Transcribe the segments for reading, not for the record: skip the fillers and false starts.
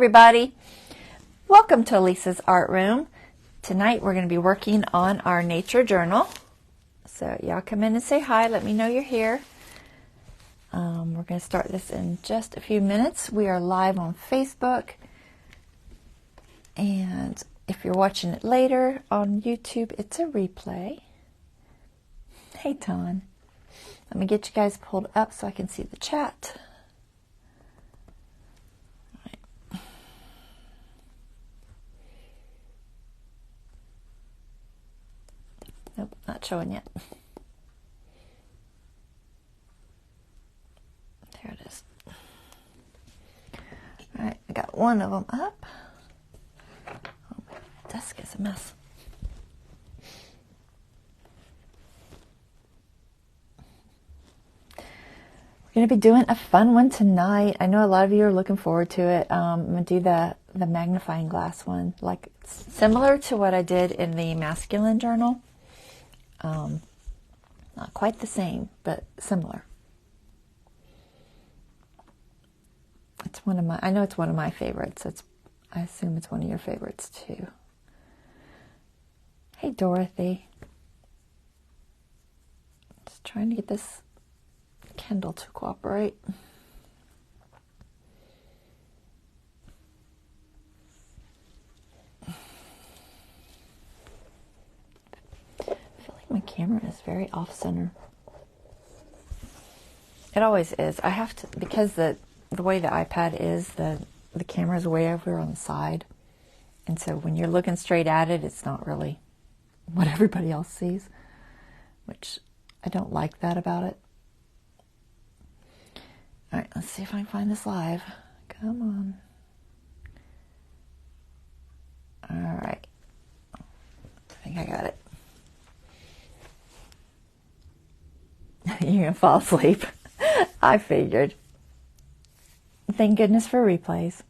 everybody, welcome to Lisa's Art Room. Tonight we're going to be working on our nature journal. So y'all come in and say hi, let me know you're here. We're going to start this in just a few minutes. We are live on Facebook, and if you're watching it later on YouTube, it's a replay. Hey Ton, let me get you guys pulled up so I can see the chat. Nope, not showing yet. There it is. All right, I got one of them up. Oh, my desk is a mess. We're going to be doing a fun one tonight. I know a lot of you are looking forward to it. I'm going to do the magnifying glass one, like similar to what I did in the masculine journal. Not quite the same, but similar. It's one of my, I know it's one of my favorites. I assume it's one of your favorites too. Hey Dorothy. Just trying to get this Kindle to cooperate. My camera is very off-center. It always is. I have to, because the way the iPad is, the camera is way over on the side. And so when you're looking straight at it, it's not really what everybody else sees, which I don't like that about it. All right, let's see if I can find this live. Come on. All right. I think I got it. You're going to fall asleep. I figured. Thank goodness for replays.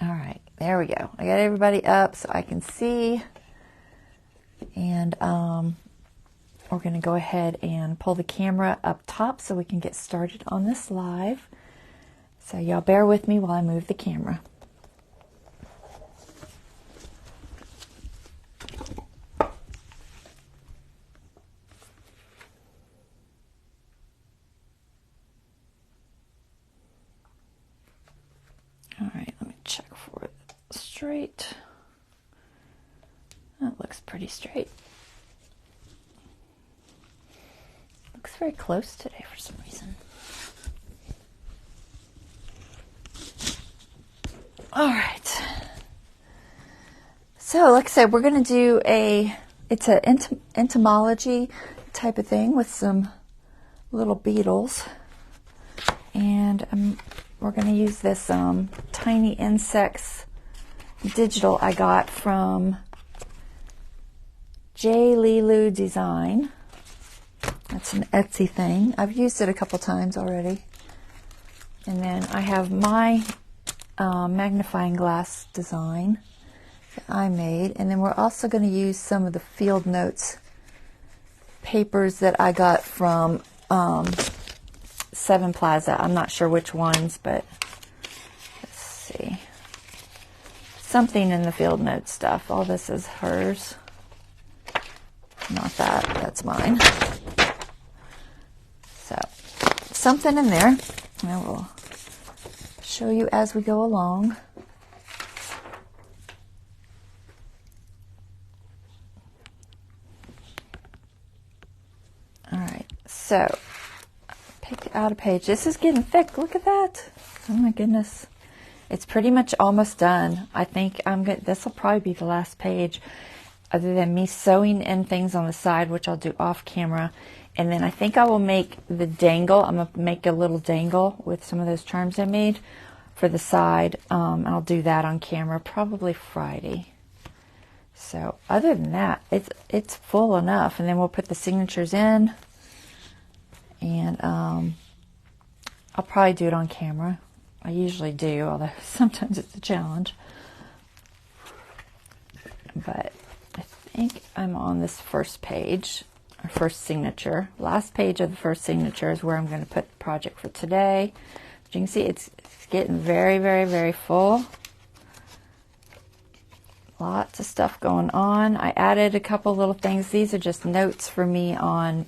All right, there we go. I got everybody up so I can see. And we're going to go ahead and pull the camera up top so we can get started on this live. So y'all bear with me while I move the camera. All right, let me check for it straight. That looks pretty straight. Looks very close today for some reason. All right. So, like I said, we're going to do it's an entomology type of thing with some little beetles. And we're going to use this tiny insects digital I got from LeeLoo Design. That's an Etsy thing. I've used it a couple times already. And then I have my magnifying glass design that I made. And then we're also going to use some of the field notes papers that I got from Sevenplaza. I'm not sure which ones, but let's see. Something in the field note stuff. All this is hers. Not that. That's mine. So, something in there. I will show you as we go along. All right. So, pick out a page. This is getting thick. Look at that. Oh my goodness. It's pretty much almost done. I think this will probably be the last page, other than me sewing in things on the side, which I'll do off camera. And then I think I will make the dangle. I'm going to make a little dangle with some of those charms I made for the side. I'll do that on camera probably Friday. So other than that, it's full enough. And then we'll put the signatures in. And I'll probably do it on camera. I usually do, although sometimes it's a challenge. But I think I'm on this first page. our first signature. Last page of the first signature is where I'm going to put the project for today. But you can see it's getting very, very, very full. Lots of stuff going on. I added a couple little things. These are just notes for me on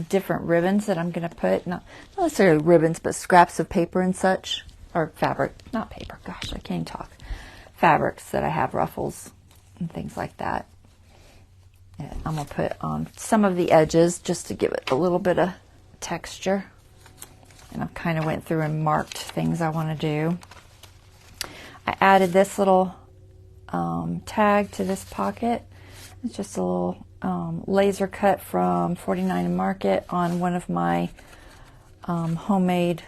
different ribbons that I'm going to put. Not necessarily ribbons, but scraps of paper and such. Or fabric. Not paper. Gosh, I can't even talk. Fabrics that I have, ruffles and things like that. And I'm going to put on some of the edges just to give it a little bit of texture. And I kind of went through and marked things I want to do. I added this little tag to this pocket. It's just a little laser cut from 49 Market on one of my homemade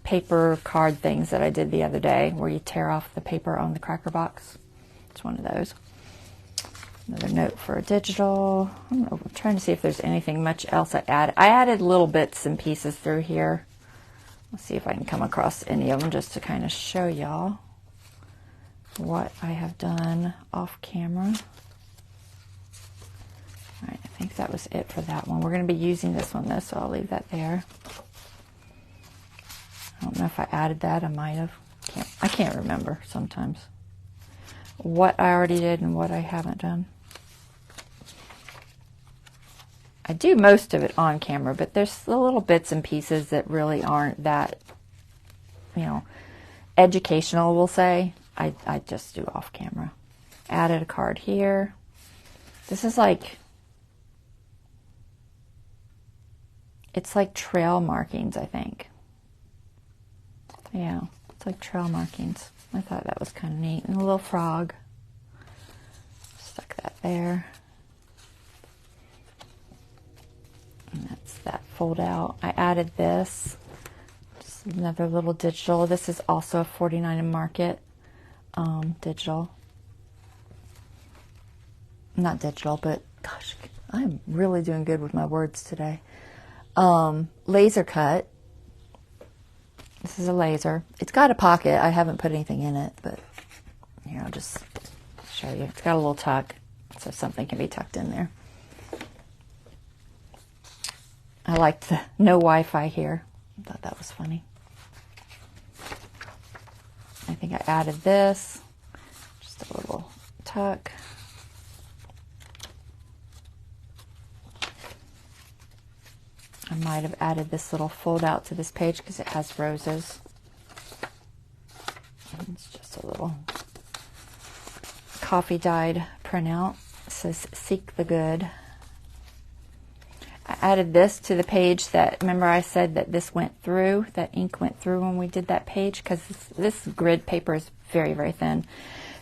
paper card things that I did the other day, where you tear off the paper on the cracker box. It's one of those. Another note for a digital. I'm trying to see if there's anything much else I added. I added little bits and pieces through here. Let's see if I can come across any of them just to kind of show y'all what I have done off camera. All right, I think that was it for that one. We're going to be using this one though, so I'll leave that there. I don't know if I added that. I might have. I can't remember sometimes what I already did and what I haven't done. I do most of it on camera, but there's the little bits and pieces that really aren't that, you know, educational, we'll say. I just do off camera. Added a card here. This is like, it's like trail markings, I think. Yeah, it's like trail markings. I thought that was kind of neat. And a little frog. Stuck that there. And that's that fold out. I added this. Just another little digital. This is also a 49 Market digital. Not digital, but gosh, I'm really doing good with my words today. Laser cut. This is a laser. It's got a pocket. I haven't put anything in it, but here, I'll just show you. It's got a little tuck, so something can be tucked in there. I liked the no Wi-Fi here. I thought that was funny. I think I added this. Just a little tuck. I might have added this little fold out to this page because it has roses. And it's just a little coffee dyed printout. It says "Seek the Good." I added this to the page that, remember I said that this went through, that ink went through when we did that page, because this grid paper is very, very thin.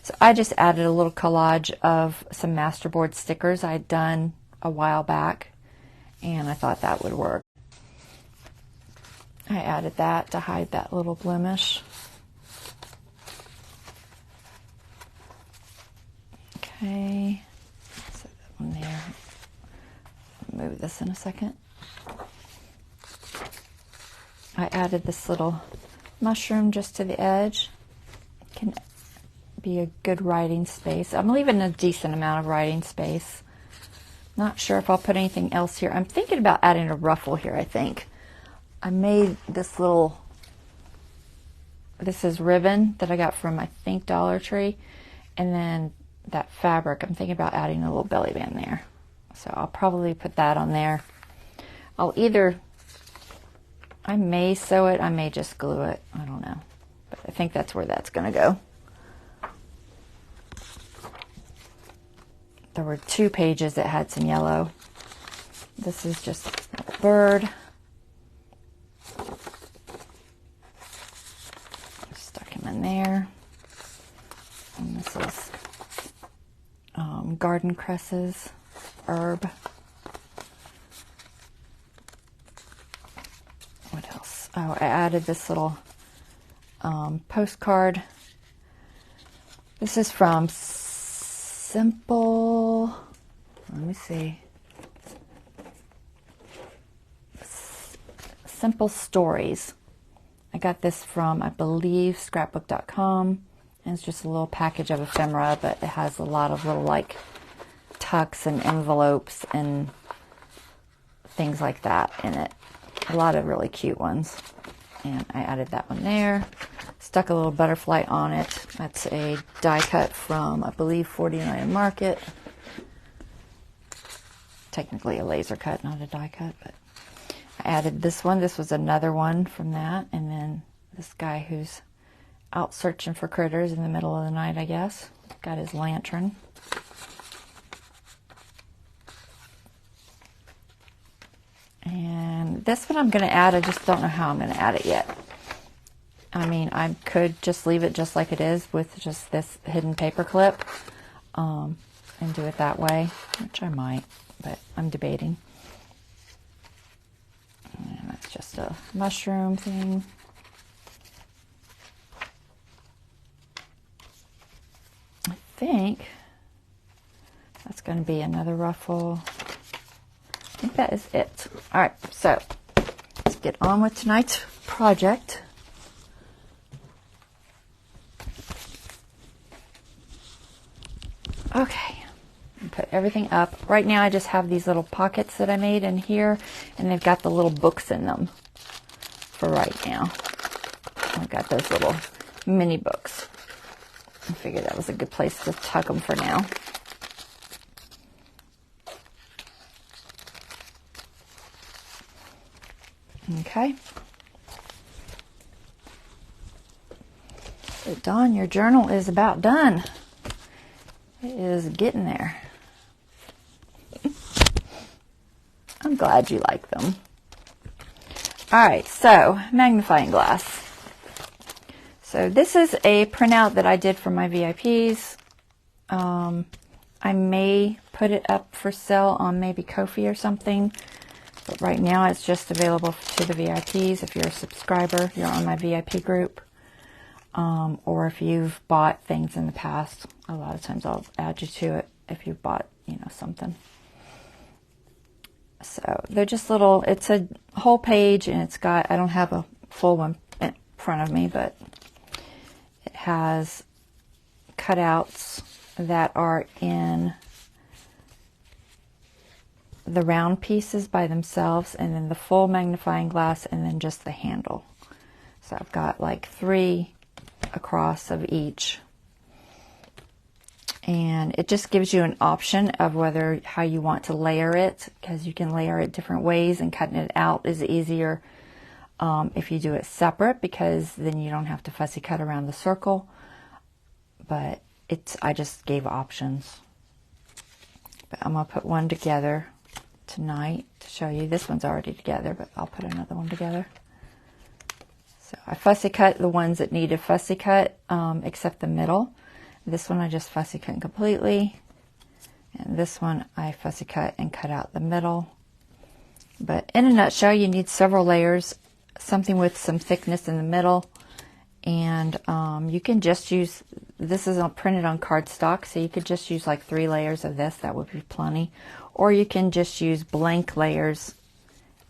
So I just added a little collage of some masterboard stickers I'd done a while back, and I thought that would work. I added that to hide that little blemish. Okay, set that one there. Move this in a second. I added this little mushroom just to the edge. Can be a good writing space. I'm leaving a decent amount of writing space. Not sure if I'll put anything else here. I'm thinking about adding a ruffle here, I think. I made this little, this is ribbon that I got from, I think, Dollar Tree. And then that fabric, I'm thinking about adding a little belly band there. So I'll probably put that on there. I'll either, I may sew it, I may just glue it. I don't know. But I think that's where that's going to go. There were 2 pages that had some yellow. This is just a little bird. Stuck him in there. And this is garden cresses, herb. What else? Oh, I added this little postcard. This is from Simple, let me see, Simple Stories. I got this from, I believe, scrapbook.com, and it's just a little package of ephemera, but it has a lot of little, like, tucks and envelopes and things like that in it. A lot of really cute ones. And I added that one there. Stuck a little butterfly on it. That's a die cut from, I believe, 49 Market. Technically a laser cut, not a die cut, but I added this one. This was another one from that. And then this guy who's out searching for critters in the middle of the night, I guess. Got his lantern. And this one I'm going to add. I just don't know how I'm going to add it yet. I mean, I could just leave it just like it is with just this hidden paper clip and do it that way, which I might, but I'm debating. And that's just a mushroom thing. I think that's going to be another ruffle. I think that is it. All right, so let's get on with tonight's project. Okay, put everything up. Right now I just have these little pockets that I made in here, and they've got the little books in them for right now. I've got those little mini books. I figured that was a good place to tuck them for now. Okay. So Dawn, your journal is about done. It is getting there. I'm glad you like them. All right, so magnifying glass. So this is a printout that I did for my VIPs. I may put it up for sale on maybe KoFi or something. But right now it's just available to the VIPs. If you're a subscriber, you're on my VIP group. Or if you've bought things in the past, a lot of times I'll add you to it if you've bought, something. So they're just little, it's a whole page, and it's got, I don't have a full one in front of me, but it has cutouts that are in the round pieces by themselves, and then the full magnifying glass, and then just the handle. So I've got like 3 across of each, and it just gives you an option of how you want to layer it, because you can layer it different ways, and cutting it out is easier if you do it separate, because then you don't have to fussy cut around the circle. But I just gave options. But I'm gonna put one together tonight to show you. This one's already together, but I'll put another one together. So I fussy cut the ones that need a fussy cut, except the middle. This one I just fussy cut completely. And this one I fussy cut and cut out the middle. But in a nutshell, you need several layers, something with some thickness in the middle. And you can just use, this is printed on cardstock, so you could just use like 3 layers of this. That would be plenty. Or you can just use blank layers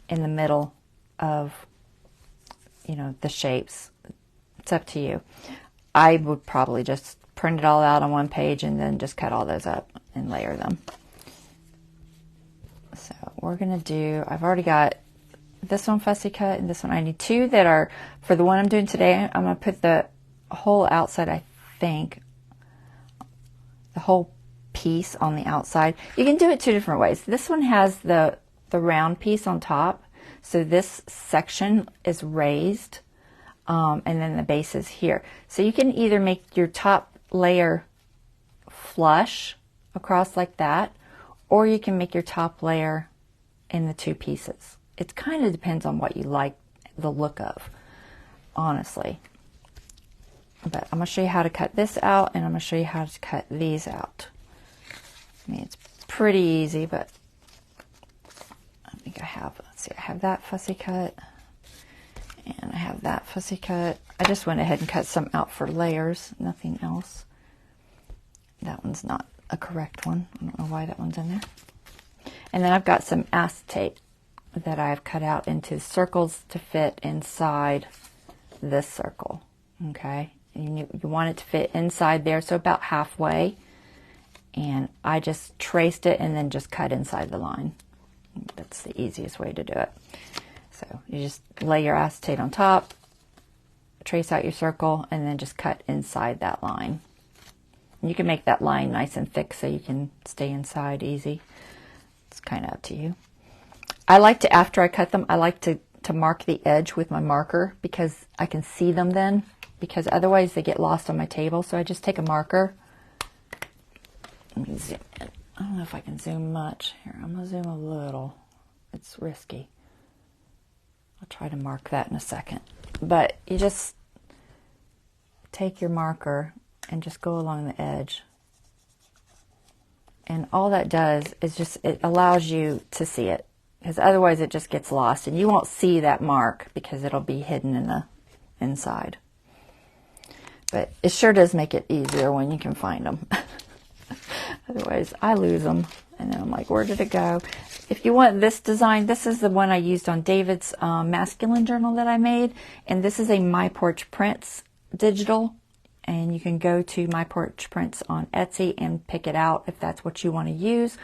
in the middle of the shapes. It's up to you. I would probably just print it all out on one page and then just cut all those up and layer them. So we're going to do, I've already got this one fussy cut and this one. I need 2 that are, for the one I'm doing today, I'm going to put the whole outside, I think, the whole piece on the outside. You can do it 2 different ways. This one has the round piece on top. So this section is raised, and then the base is here. So you can either make your top layer flush across like that, or you can make your top layer in the 2 pieces. It kind of depends on what you like the look of, honestly. But I'm going to show you how to cut this out, and I'm going to show you how to cut these out. I mean, it's pretty easy, but I think I have, let's see, I have that fussy cut, and I have that fussy cut. I just went ahead and cut some out for layers, nothing else. That one's not a correct one. I don't know why that one's in there. And then I've got some acetate that I've cut out into circles to fit inside this circle. Okay, and you want it to fit inside there, so about halfway. and I just traced it and then just cut inside the line. That's the easiest way to do it. So you just lay your acetate on top, trace out your circle, and then just cut inside that line. You can make that line nice and thick so you can stay inside easy. It's kind of up to you. I like to, after I cut them, I like to mark the edge with my marker because I can see them then, because otherwise they get lost on my table. So I just take a marker. Let me zoom in. I don't know if I can zoom much. Here, I'm going to zoom a little. It's risky. I'll try to mark that in a second. But you just take your marker and just go along the edge. And all that does is just, it allows you to see it. Because otherwise it just gets lost. And you won't see that mark because it'll be hidden in the inside. But it sure does make it easier when you can find them. Otherwise I lose them. And then I'm like, where did it go? If you want this design, this is the one I used on David's masculine journal that I made. And this is a My Porch Prints digital. And you can go to My Porch Prints on Etsy and pick it out if that's what you want to use.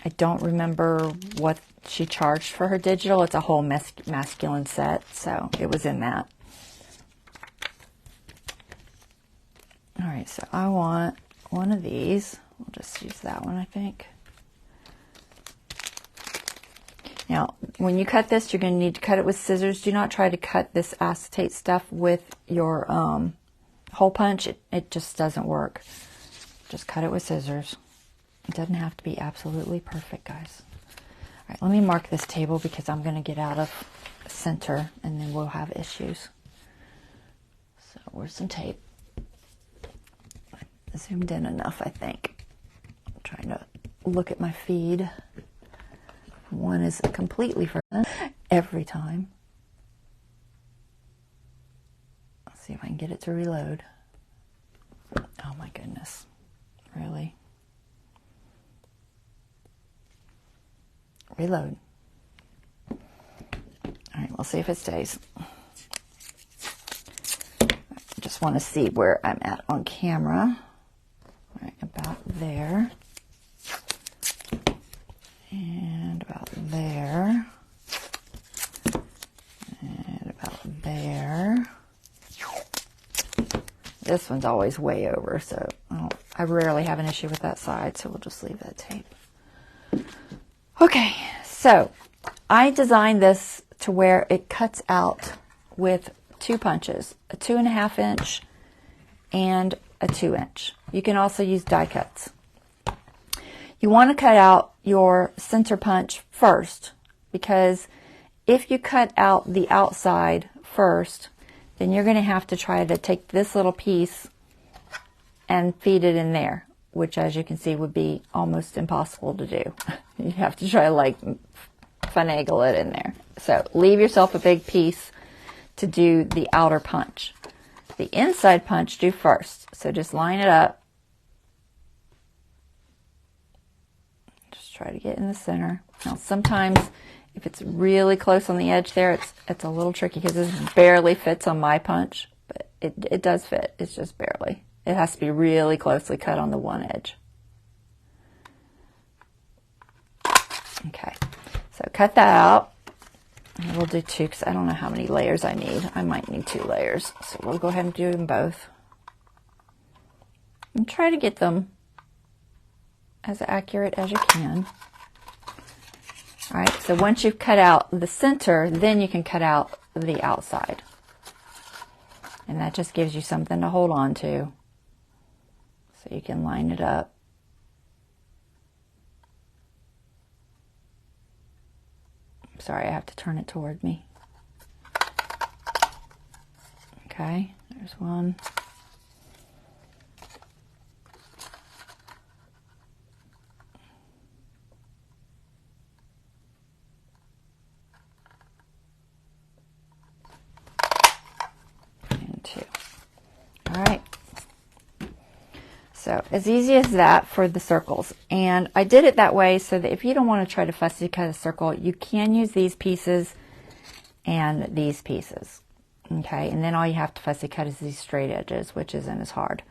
I don't remember what she charged for her digital. It's a whole masculine set, so it was in that. All right, so I want one of these. We'll just use that one, I think. Now, when you cut this, you're going to need to cut it with scissors. Do not try to cut this acetate stuff with your hole punch. It just doesn't work. Just cut it with scissors. It doesn't have to be absolutely perfect, guys. All right, let me mark this table because I'm going to get out of center and then we'll have issues. So where's some tape? I zoomed in enough, I think. I'm trying to look at my feed. One is completely frozen every time. Let's see if I can get it to reload. Oh my goodness. Really? Reload. All right, we'll see if it stays. I just want to see where I'm at on camera. All right, about there. And about there. And about there. This one's always way over, so I rarely have an issue with that side, so we'll just leave that tape. Okay, so I designed this to where it cuts out with 2 punches, a 2.5 inch and a 2 inch. You can also use die cuts. You want to cut out your center punch first, because if you cut out the outside first, then you're going to have to try to take this little piece and feed it in there, which, as you can see, would be almost impossible to do. You have to try to like finagle it in there. So leave yourself a big piece to do the outer punch. The inside punch do first. So just line it up. Just try to get in the center. Now sometimes if it's really close on the edge there, it's a little tricky because this barely fits on my punch, but it does fit. It's just barely. It has to be really closely cut on the one edge. Okay, so cut that out. And we'll do 2 because I don't know how many layers I need. I might need 2 layers. So we'll go ahead and do them both. And try to get them as accurate as you can. All right, so once you've cut out the center, then you can cut out the outside. And that just gives you something to hold on to. So you can line it up. Sorry, I have to turn it toward me. Okay, there's one. And 2. All right. So as easy as that for the circles. And I did it that way so that if you don't want to try to fussy cut a circle, you can use these pieces and these pieces. Okay, and then all you have to fussy cut is these straight edges, which isn't as hard.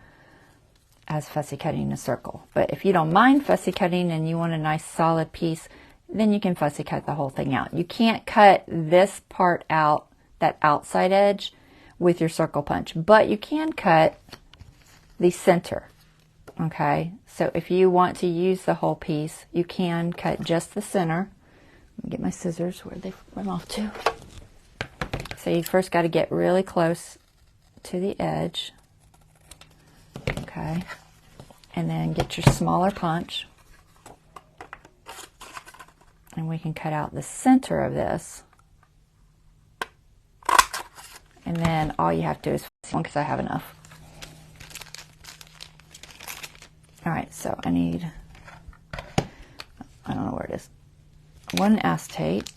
as fussy cutting a circle. But if you don't mind fussy cutting and you want a nice solid piece, then you can fussy cut the whole thing out. You can't cut this part out, that outside edge, with your circle punch, but you can cut the center. Okay, so if you want to use the whole piece, you can cut just the center. Let me get my scissors. Where'd they run off to? So you first got to get really close to the edge. Okay, and then get your smaller punch. And we can cut out the center of this. And then all you have to do is one, because I have enough. All right, so I need, I don't know where it is, one acetate.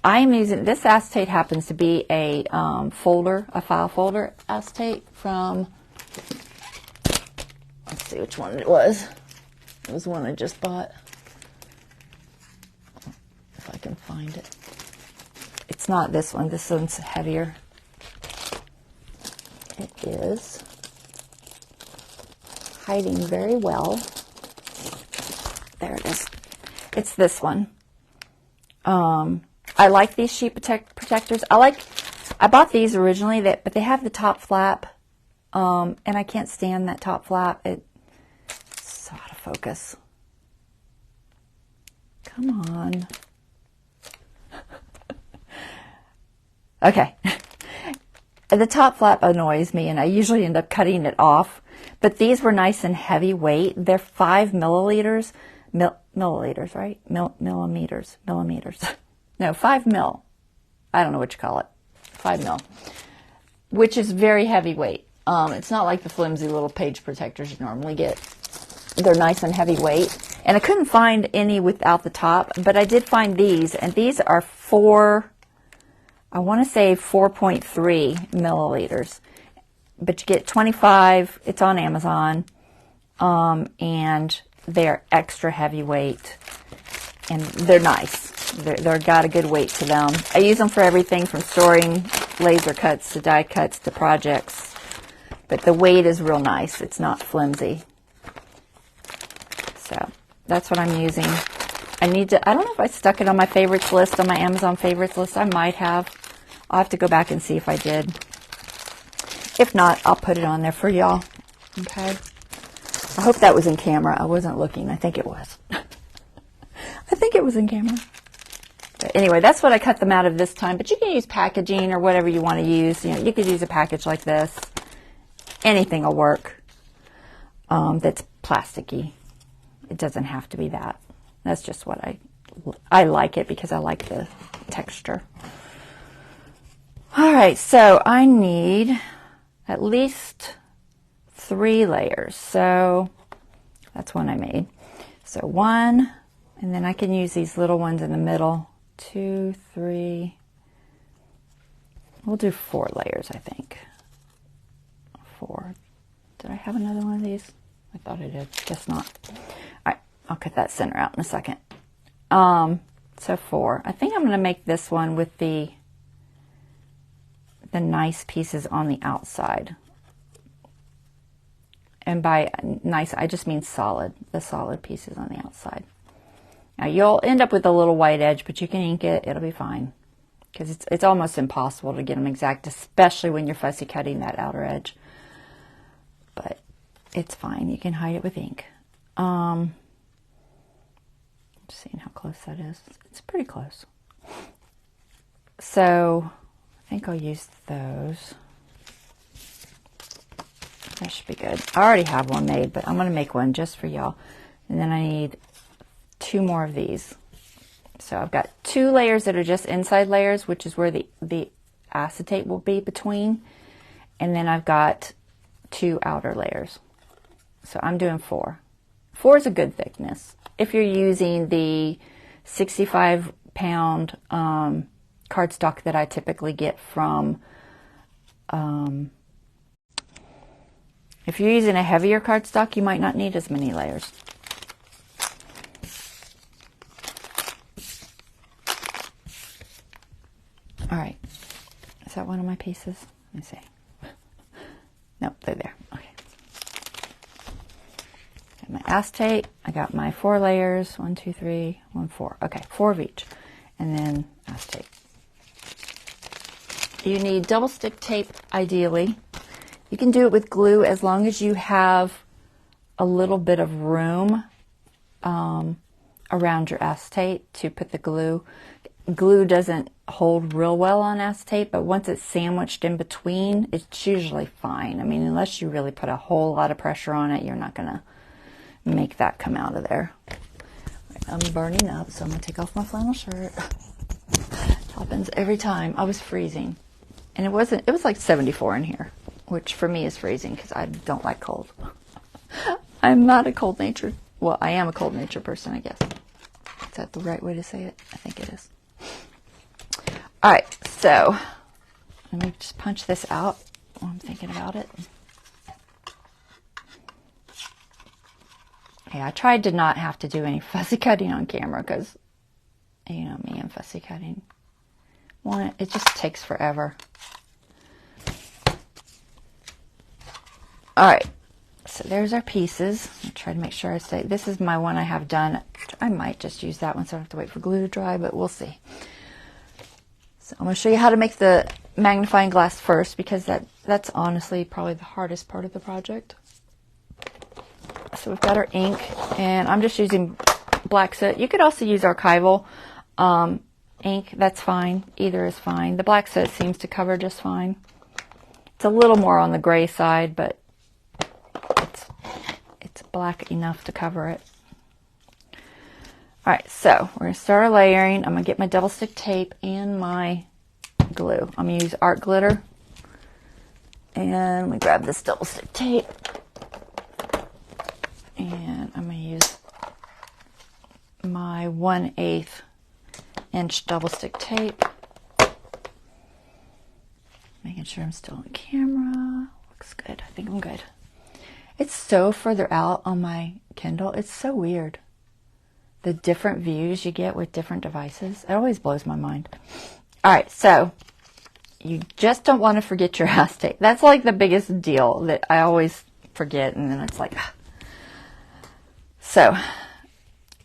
I'm using, this acetate happens to be a folder, a file folder acetate from, let's see which one it was. It was one I just bought. If I can find it. It's not this one. This one's heavier. It is hiding very well. There it is. It's this one. I like these sheet protectors. I bought these originally, but they have the top flap, and I can't stand that top flap. It's so out of focus. Come on. Okay. The top flap annoys me, and I usually end up cutting it off. But these were nice and heavy weight. They're 5 milliliters. Milliliters, right? Millimeters. No, 5 mil. I don't know what you call it. 5 mil. Which is very heavy weight. It's not like the flimsy little page protectors you normally get. They're nice and heavy weight. And I couldn't find any without the top, but I did find these. And these are I want to say 4.3 milliliters. But you get 25. It's on Amazon. And they're extra heavyweight. And they're nice. They're got a good weight to them. I use them for everything from storing laser cuts to die cuts to projects. But the weight is real nice. It's not flimsy. So that's what I'm using. I don't know if I stuck it on my favorites list, on my Amazon favorites list. I might have. I'll have to go back and see if I did. If not, I'll put it on there for y'all. Okay. I hope that was in camera. I wasn't looking. I think it was. I think it was in camera. But anyway, that's what I cut them out of this time. But you can use packaging or whatever you want to use. You know, you could use a package like this. Anything will work that's plasticky. It doesn't have to be that. That's just what I like it because I like the texture. All right, so I need at least 3 layers. So that's one I made. So 1, and then I can use these little ones in the middle. 2, 3. We'll do 4 layers, I think. 4. Did I have another one of these? I thought I did. Guess not. All right, I'll cut that center out in a second. So 4. I think I'm going to make this one with the nice pieces on the outside. And by nice, I just mean solid, the solid pieces on the outside. Now you'll end up with a little white edge, but you can ink it. It'll be fine. Because it's almost impossible to get them exact, especially when you're fussy cutting that outer edge. But it's fine. You can hide it with ink. Just seeing how close that is. It's pretty close. So I think I'll use those. That should be good. I already have one made, but I'm going to make one just for y'all. And then I need 2 more of these. So I've got 2 layers that are just inside layers, which is where the acetate will be between. And then I've got 2 outer layers. So I'm doing 4. 4 is a good thickness. If you're using the 65-pound cardstock that I typically get from, if you're using a heavier cardstock, you might not need as many layers. All right, is that one of my pieces? Let me see. Nope, they're there. Okay. My acetate, I got my 4 layers, 1, 2, 3, 1, 4. Okay, 4 of each. And then acetate. You need double stick tape, ideally. You can do it with glue as long as you have a little bit of room around your acetate to put the glue. Glue doesn't hold real well on acetate, but once it's sandwiched in between, it's usually fine. I mean, unless you really put a whole lot of pressure on it, you're not going to make that come out of there. I'm burning up, so I'm going to take off my flannel shirt. It happens every time. I was freezing. And it was like 74 in here, which for me is freezing because I don't like cold. I'm not a cold natured, well, I am a cold natured person, I guess. Is that the right way to say it? I think it is. All right, so let me just punch this out while I'm thinking about it. Yeah, I tried to not have to do any fussy cutting on camera because, you know me and fussy cutting. Well, it just takes forever. All right, so there's our pieces. I'll try to make sure I stay. This is my one I have done. I might just use that one so I don't have to wait for glue to dry, but we'll see. So I'm going to show you how to make the magnifying glass first because that's honestly probably the hardest part of the project. So we've got our ink, and I'm just using black soot. You could also use archival ink. That's fine. Either is fine. The black soot seems to cover just fine. It's a little more on the gray side, but it's black enough to cover it. All right, so we're going to start our layering. I'm going to get my double stick tape and my glue. I'm going to use art glitter. And we grab this double stick tape. And I'm going to use my 1/8 inch double stick tape. Making sure I'm still on camera. Looks good. I think I'm good. It's so further out on my Kindle. It's so weird. The different views you get with different devices. It always blows my mind. All right, so you just don't want to forget your acetate. That's like the biggest deal that I always forget, and then it's like, ah. So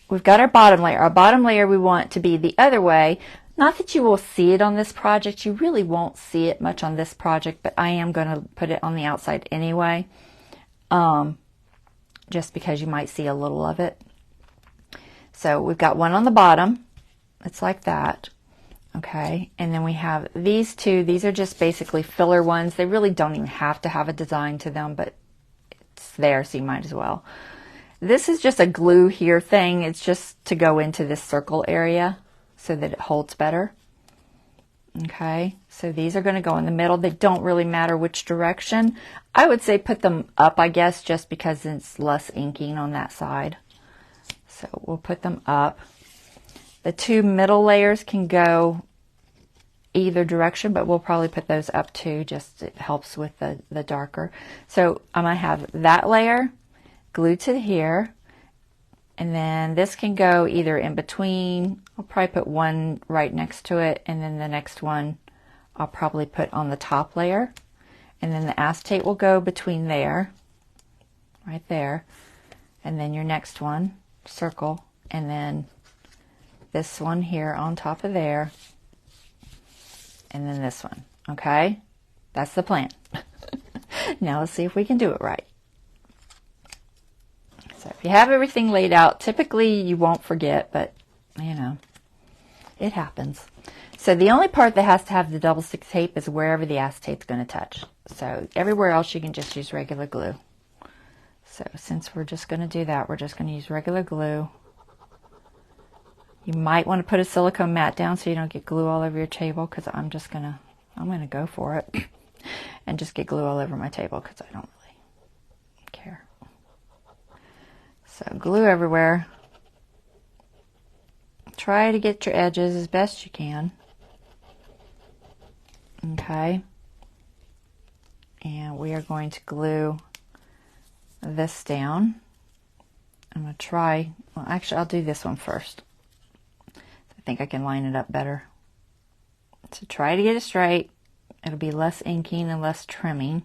we've got our bottom layer. Our bottom layer we want to be the other way. Not that you will see it on this project. You really won't see it much on this project, but I am going to put it on the outside anyway, just because you might see a little of it. So we've got one on the bottom. It's like that. Okay, and then we have these two. These are just basically filler ones. They really don't even have to have a design to them, but it's there, so you might as well. This is just a glue here thing. It's just to go into this circle area so that it holds better. Okay, so these are going to go in the middle. They don't really matter which direction. I would say put them up, I guess, just because it's less inking on that side. So we'll put them up. The two middle layers can go either direction, but we'll probably put those up too, just it helps with the darker. So I'm going to have that layer glued to here, and then this can go either in between. I'll probably put one right next to it, and then the next one I'll probably put on the top layer, and then the acetate will go between there, right there, and then your next one, circle, and then this one here on top of there, and then this one. Okay, that's the plan. Now let's see if we can do it right. So if you have everything laid out, typically you won't forget, but you know, it happens. So the only part that has to have the double stick tape is wherever the acetate's going to touch. So everywhere else you can just use regular glue. So since we're just going to do that, we're just going to use regular glue. You might want to put a silicone mat down so you don't get glue all over your table, because I'm going to go for it and just get glue all over my table because I don't really care. So glue everywhere. Try to get your edges as best you can. Okay. And we are going to glue this down. I'm going to try, well actually I'll do this one first. I think I can line it up better. So try to get it straight. It'll be less inking and less trimming.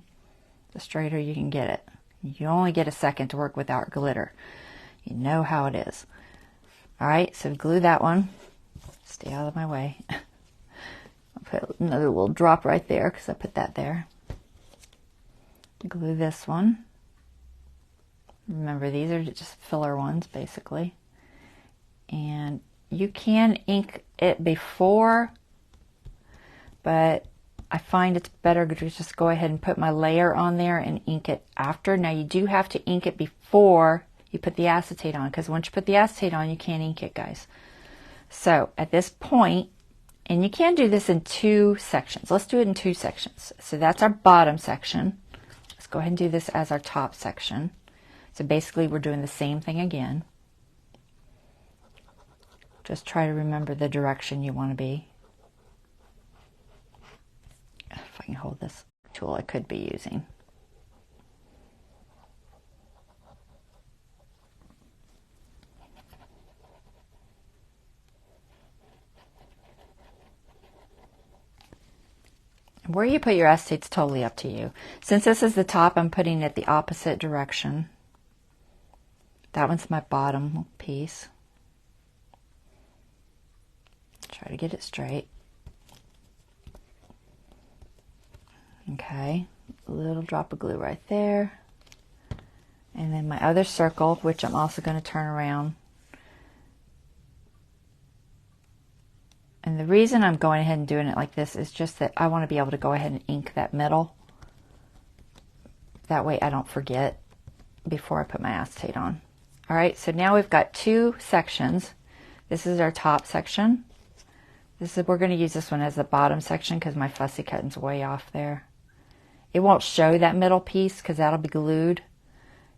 The straighter you can get it. You only get a second to work without glitter. You know how it is. All right, so glue that one. Stay out of my way. I'll put another little drop right there because I put that there. Glue this one. Remember, these are just filler ones, basically. And you can ink it before, but I find it's better to just go ahead and put my layer on there and ink it after. Now, you do have to ink it before you put the acetate on, because once you put the acetate on, you can't ink it, guys. So at this point, and you can do this in 2 sections. Let's do it in 2 sections. So that's our bottom section. Let's go ahead and do this as our top section. So basically, we're doing the same thing again. Just try to remember the direction you want to be. If I can hold this tool I could be using. Where you put your acetate's totally up to you. Since this is the top, I'm putting it the opposite direction. That one's my bottom piece. Try to get it straight. Okay, a little drop of glue right there. And then my other circle, which I'm also going to turn around. And the reason I'm going ahead and doing it like this is just that I want to be able to go ahead and ink that middle. That way I don't forget before I put my acetate on. All right, so now we've got 2 sections. This is our top section. We're going to use this one as the bottom section because my fussy cutting's way off there. It won't show that middle piece because that'll be glued.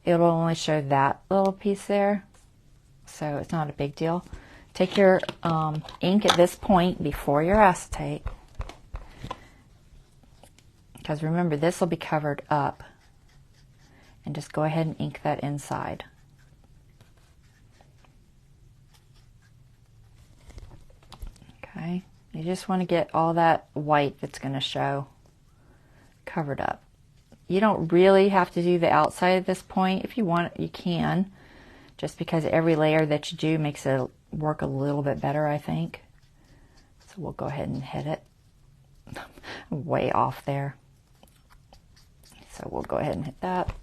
It'll only show that little piece there. So it's not a big deal. Take your ink at this point before your acetate. Because remember, this will be covered up. And just go ahead and ink that inside. Okay, you just want to get all that white that's going to show covered up. You don't really have to do the outside at this point. If you want, you can. Just because every layer that you do makes it work a little bit better, I think. So we'll go ahead and hit it. Way off there. So we'll go ahead and hit that.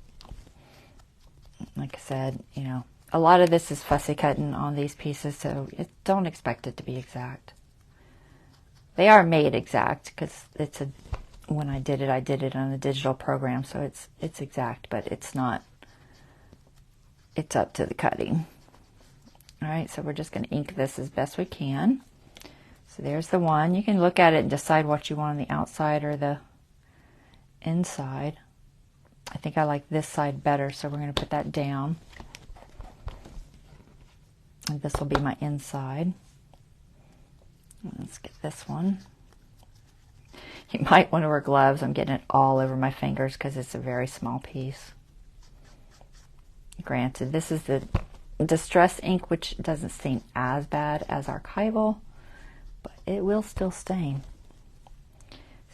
Like I said, you know, a lot of this is fussy cutting on these pieces, so don't expect it to be exact. They are made exact because it's a. When I did it on a digital program, so it's exact, but it's not. It's up to the cutting. All right, so we're just going to ink this as best we can. So there's the one. You can look at it and decide what you want on the outside or the inside. I think I like this side better, so we're going to put that down. And this will be my inside. Let's get this one. You might want to wear gloves. I'm getting it all over my fingers because it's a very small piece. Granted, this is the Distress ink, which doesn't stain as bad as archival, but it will still stain.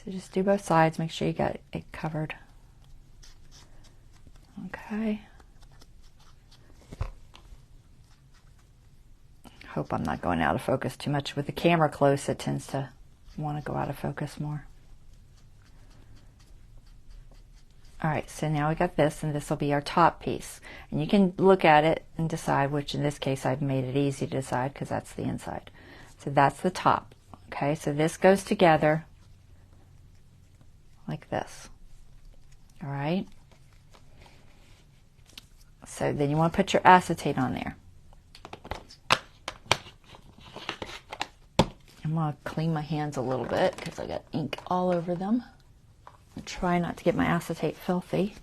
So just do both sides. Make sure you got it covered. Okay. Hope I'm not going out of focus too much. With the camera close, it tends to want to go out of focus more. All right, so now we got this, and this will be our top piece. And you can look at it and decide, which in this case I've made it easy to decide because that's the inside. So that's the top. Okay, so this goes together like this. All right. So then you want to put your acetate on there. I'm going to clean my hands a little bit because I got ink all over them. And try not to get my acetate filthy.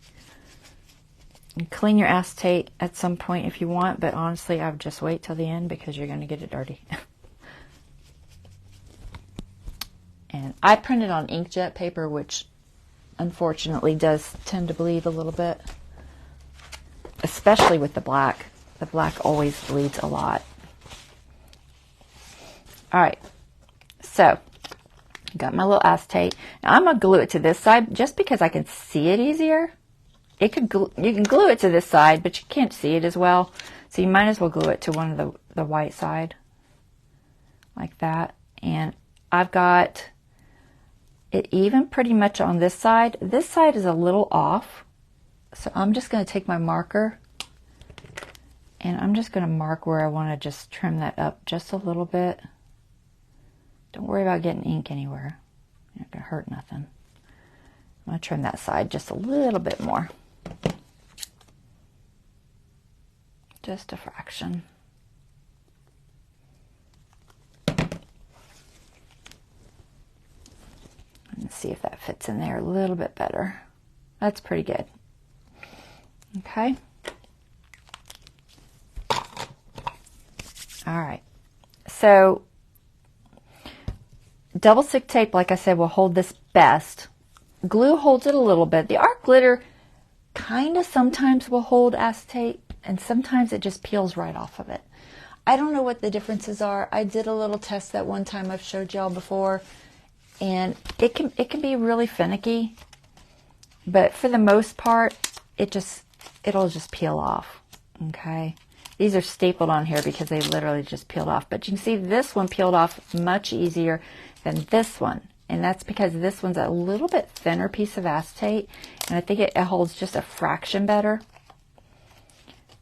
And clean your acetate at some point if you want, but honestly I would just wait till the end because you're going to get it dirty. And I printed on inkjet paper, which unfortunately does tend to bleed a little bit, especially with the black. The black always bleeds a lot. All right, so got my little acetate. Now I'm going to glue it to this side just because I can see it easier. you can glue it to this side, but you can't see it as well. So you might as well glue it to one of the white side, like that. And I've got it even pretty much on this side. This side is a little off. So I'm just going to take my marker and I'm just going to mark where I want to just trim that up just a little bit. Don't worry about getting ink anywhere. You're not going to hurt nothing. I'm going to trim that side just a little bit more. Just a fraction. Let's see if that fits in there a little bit better. That's pretty good. Okay. All right. So double stick tape, like I said, will hold this best. Glue holds it a little bit. The art glitter kind of sometimes will hold acetate, and sometimes it just peels right off of it. I don't know what the differences are. I did a little test that one time I've showed y'all before, and it can be really finicky, but for the most part, it'll just peel off. Okay. These are stapled on here because they literally just peeled off. But you can see this one peeled off much easier than this one. And that's because this one's a little bit thinner piece of acetate. And I think it holds just a fraction better.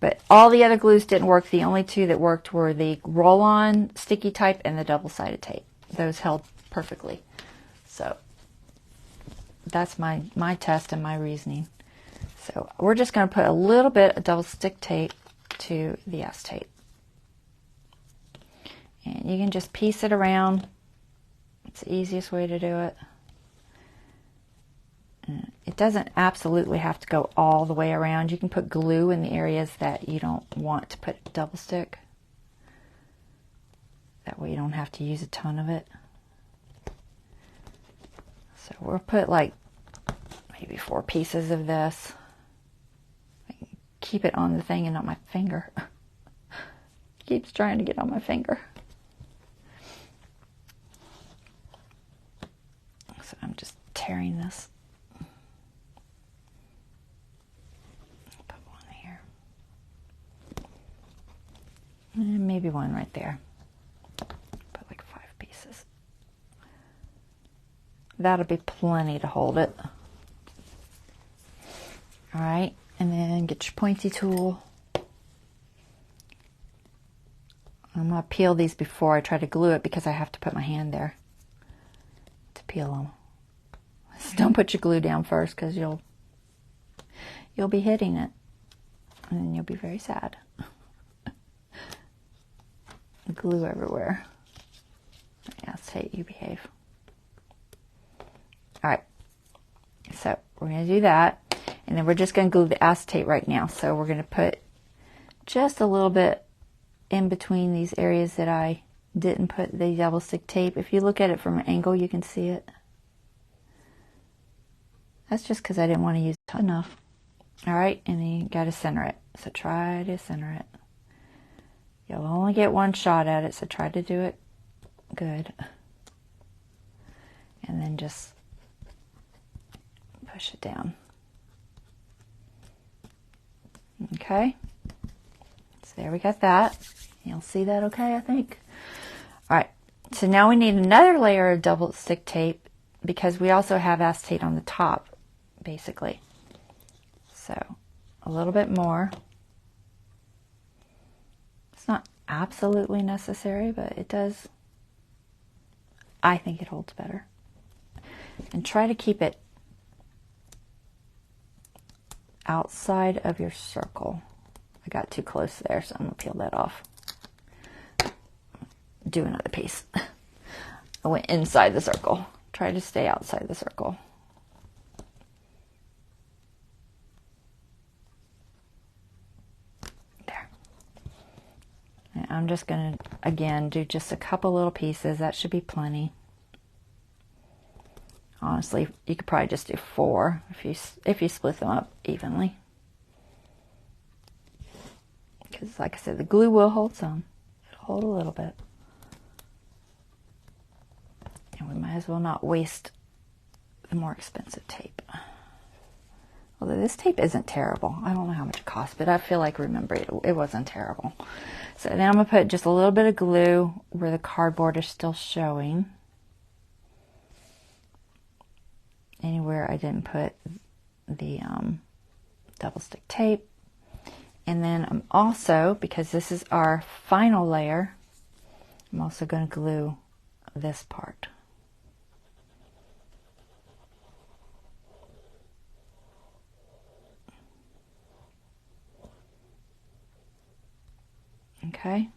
But all the other glues didn't work. The only two that worked were the roll-on sticky type and the double-sided tape. Those held perfectly. So that's my test and my reasoning. So we're just going to put a little bit of double stick tape to the acetate. And you can just piece it around. It's the easiest way to do it. It doesn't absolutely have to go all the way around. You can put glue in the areas that you don't want to put double stick. That way you don't have to use a ton of it. So we'll put like maybe 4 pieces of this. Keep it on the thing and not my finger. Keeps trying to get on my finger. So I'm just tearing this. Put one here. And maybe one right there. Put like 5 pieces. That'll be plenty to hold it. All right. And then get your pointy tool. I'm going to peel these before I try to glue it because I have to put my hand there to peel them. So don't put your glue down first because you'll be hitting it and then you'll be very sad. Glue everywhere. Acetate, you behave. All right. So we're going to do that. And then we're just going to glue the acetate right now. So we're going to put just a little bit in between these areas that I didn't put the double stick tape. If you look at it from an angle, you can see it. That's just because I didn't want to use enough. All right, and then you got to center it. So try to center it. You'll only get one shot at it, so try to do it good. And then just push it down. Okay, so there we got that. You'll see that okay, I think. All right, so now we need another layer of double stick tape because we also have acetate on the top, basically. So a little bit more. It's not absolutely necessary, but it does. I think it holds better. And try to keep it outside of your circle. I got too close there, so I'm going to peel that off. Do another piece. I went inside the circle. Try to stay outside the circle. There. And I'm just going to, again, do just a couple little pieces. That should be plenty. Honestly, you could probably just do 4 if you split them up evenly. Because, like I said, the glue will hold some. It'll hold a little bit. And we might as well not waste the more expensive tape. Although this tape isn't terrible. I don't know how much it cost, but I feel like remember it wasn't terrible. So now I'm going to put just a little bit of glue where the cardboard is still showing. Anywhere I didn't put the double stick tape. And then I'm also, because this is our final layer, I'm also going to glue this part. Okay.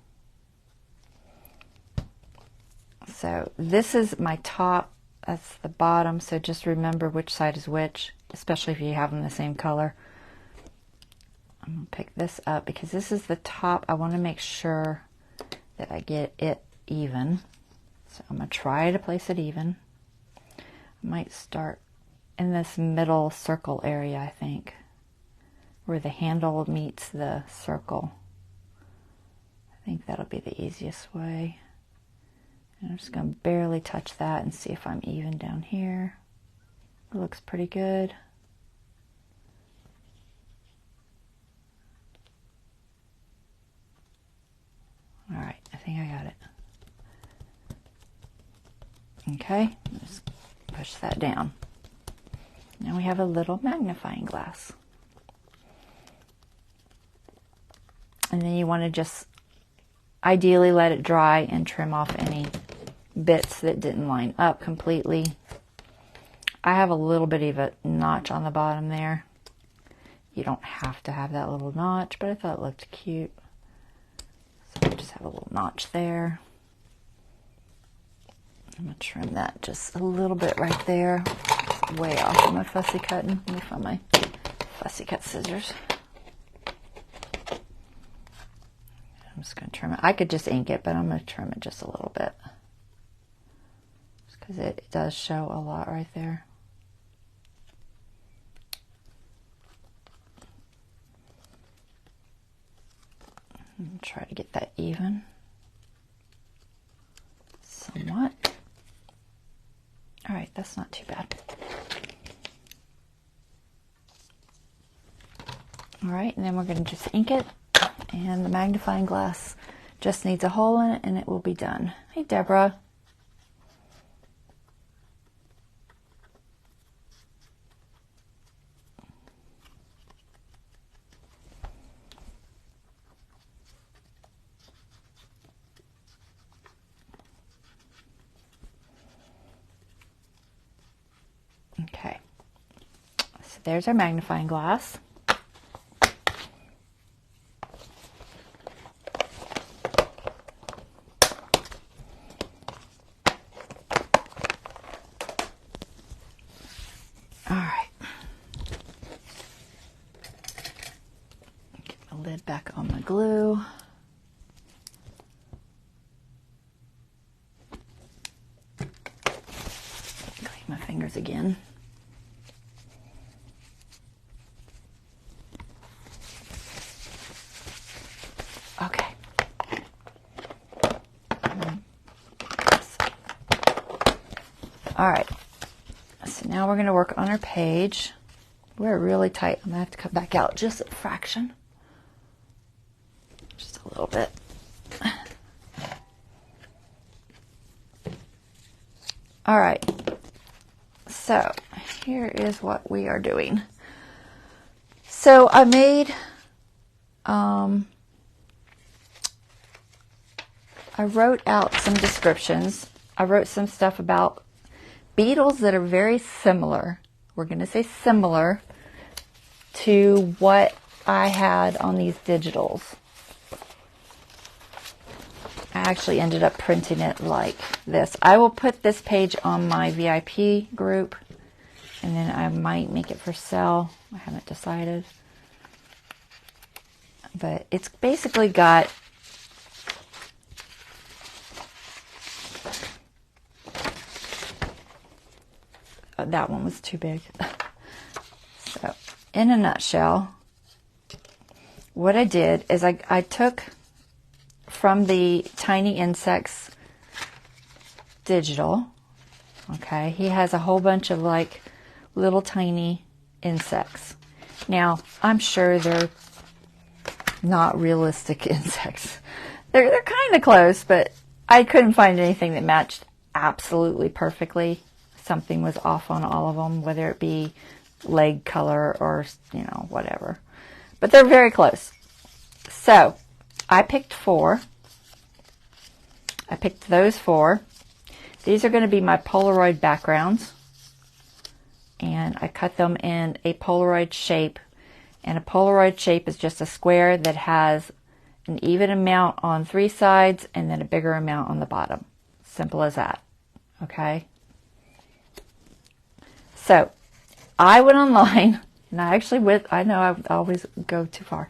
So this is my top, that's the bottom, so just remember which side is which, especially if you have them the same color. I'm going to pick this up because this is the top. I want to make sure that I get it even. So I'm going to try to place it even. I might start in this middle circle area, I think, where the handle meets the circle. I think that'll be the easiest way. And I'm just going to barely touch that and see if I'm even down here. It looks pretty good. All right, I think I got it. Okay, just push that down. Now we have a little magnifying glass. And then you want to just ideally let it dry and trim off any bits that didn't line up completely. I have a little bit of a notch on the bottom there. You don't have to have that little notch, but I thought it looked cute. So I just have a little notch there. I'm going to trim that just a little bit right there. It's way off of my fussy cutting. Let me find my fussy cut scissors. I'm just going to trim it. I could just ink it, but I'm going to trim it just a little bit. Just because it does show a lot right there. And try to get that even. Somewhat. All right, that's not too bad. All right, and then we're going to just ink it. And the magnifying glass just needs a hole in it and it will be done. Hey, Deborah. Okay, so there's our magnifying glass. All right, get the lid back on my glue. Clean my fingers again. Okay. All right. So now we're going to work on our page. We're really tight. I'm going to have to cut back out just a fraction. Just a little bit. All right. So here is what we are doing. So I made, I wrote out some descriptions. I wrote some stuff about beetles that are very similar. We're going to say similar to what I had on these digitals. I actually ended up printing it like this. I will put this page on my VIP group, and then I might make it for sale. I haven't decided. But it's basically got that one was too big. So, in a nutshell, what I did is I took from the Tiny Insects digital. Okay, he has a whole bunch of like little tiny insects. Now, I'm sure they're not realistic insects. They're kind of close, but I couldn't find anything that matched absolutely perfectly. Something was off on all of them, whether it be leg color or, you know, whatever. But they're very close. So, I picked 4. I picked those 4. These are going to be my Polaroid backgrounds. And I cut them in a Polaroid shape. And a Polaroid shape is just a square that has an even amount on 3 sides and then a bigger amount on the bottom. Simple as that. Okay? So, I went online, and I actually went, I know I always go too far.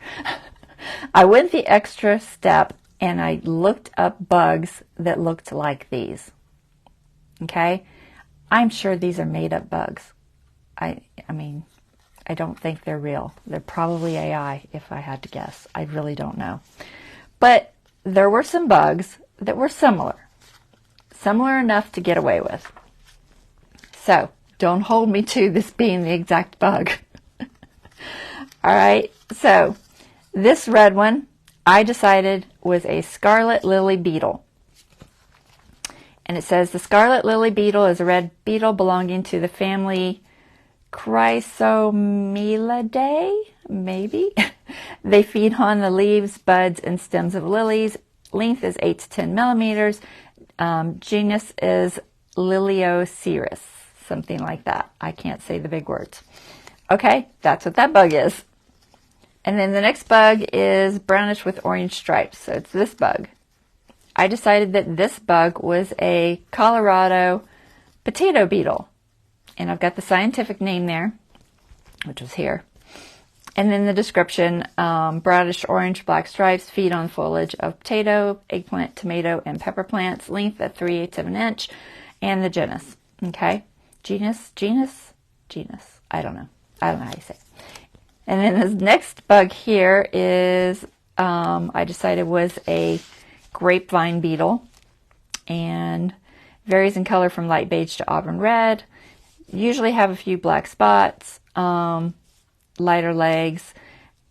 I went the extra step, and I looked up bugs that looked like these. Okay? I'm sure these are made-up bugs. I mean, I don't think they're real. They're probably AI, if I had to guess. I really don't know. But there were some bugs that were similar. Similar enough to get away with. So, don't hold me to this being the exact bug. Alright, so this red one, I decided was a scarlet lily beetle. And it says the scarlet lily beetle is a red beetle belonging to the family Chrysomelidae, maybe? They feed on the leaves, buds, and stems of lilies. Length is 8 to 10 millimeters. Genus is LeeLoo, something like that. I can't say the big words. Okay, that's what that bug is. And then the next bug is brownish with orange stripes. So it's this bug. I decided that this bug was a Colorado potato beetle. And I've got the scientific name there, which was here. And then the description, brownish orange black stripes feed on foliage of potato, eggplant, tomato, and pepper plants. Length at 3/8 of an inch. And the genus. Okay? Genus? I don't know. I don't know how you say it. And then this next bug here is, I decided was a grapevine beetle. And varies in color from light beige to auburn red. Usually have a few black spots, lighter legs.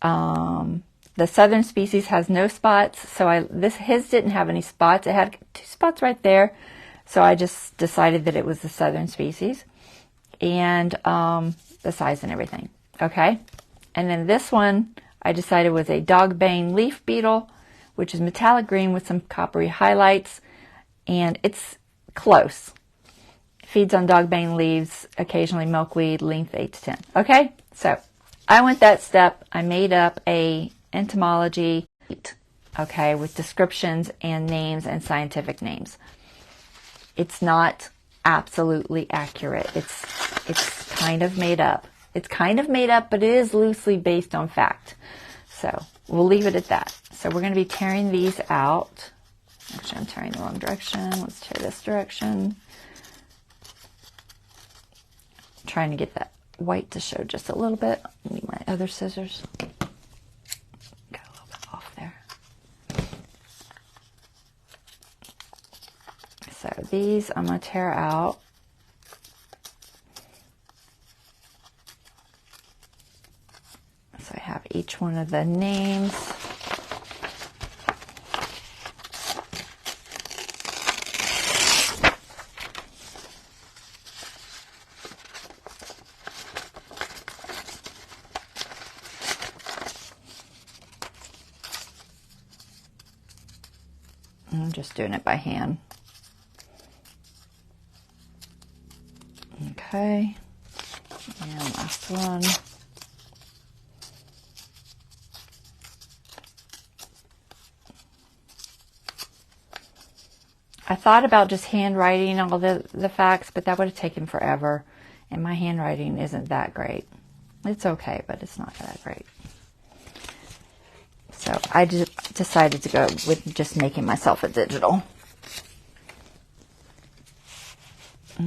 The southern species has no spots, so his didn't have any spots. It had 2 spots right there, so I just decided that it was the southern species, and the size and everything. Okay, and then this one I decided was a dogbane leaf beetle, which is metallic green with some coppery highlights, and it's close. Feeds on dogbane leaves, occasionally milkweed, length 8 to 10. Okay, so I went that step. I made up a entomology, okay, with descriptions and names and scientific names. It's not absolutely accurate. It's kind of made up. It's kind of made up, but it is loosely based on fact. So we'll leave it at that. So we're going to be tearing these out. Actually, I'm tearing the wrong direction. Let's tear this direction. Trying to get that white to show just a little bit. I need my other scissors. Got a little bit off there. So these I'm going to tear out. So I have each one of the names. I'm just doing it by hand. Okay, and last one. I thought about just handwriting all the facts, but that would have taken forever, and my handwriting isn't that great. It's okay, but it's not that great. So I just decided to go with just making myself a digital.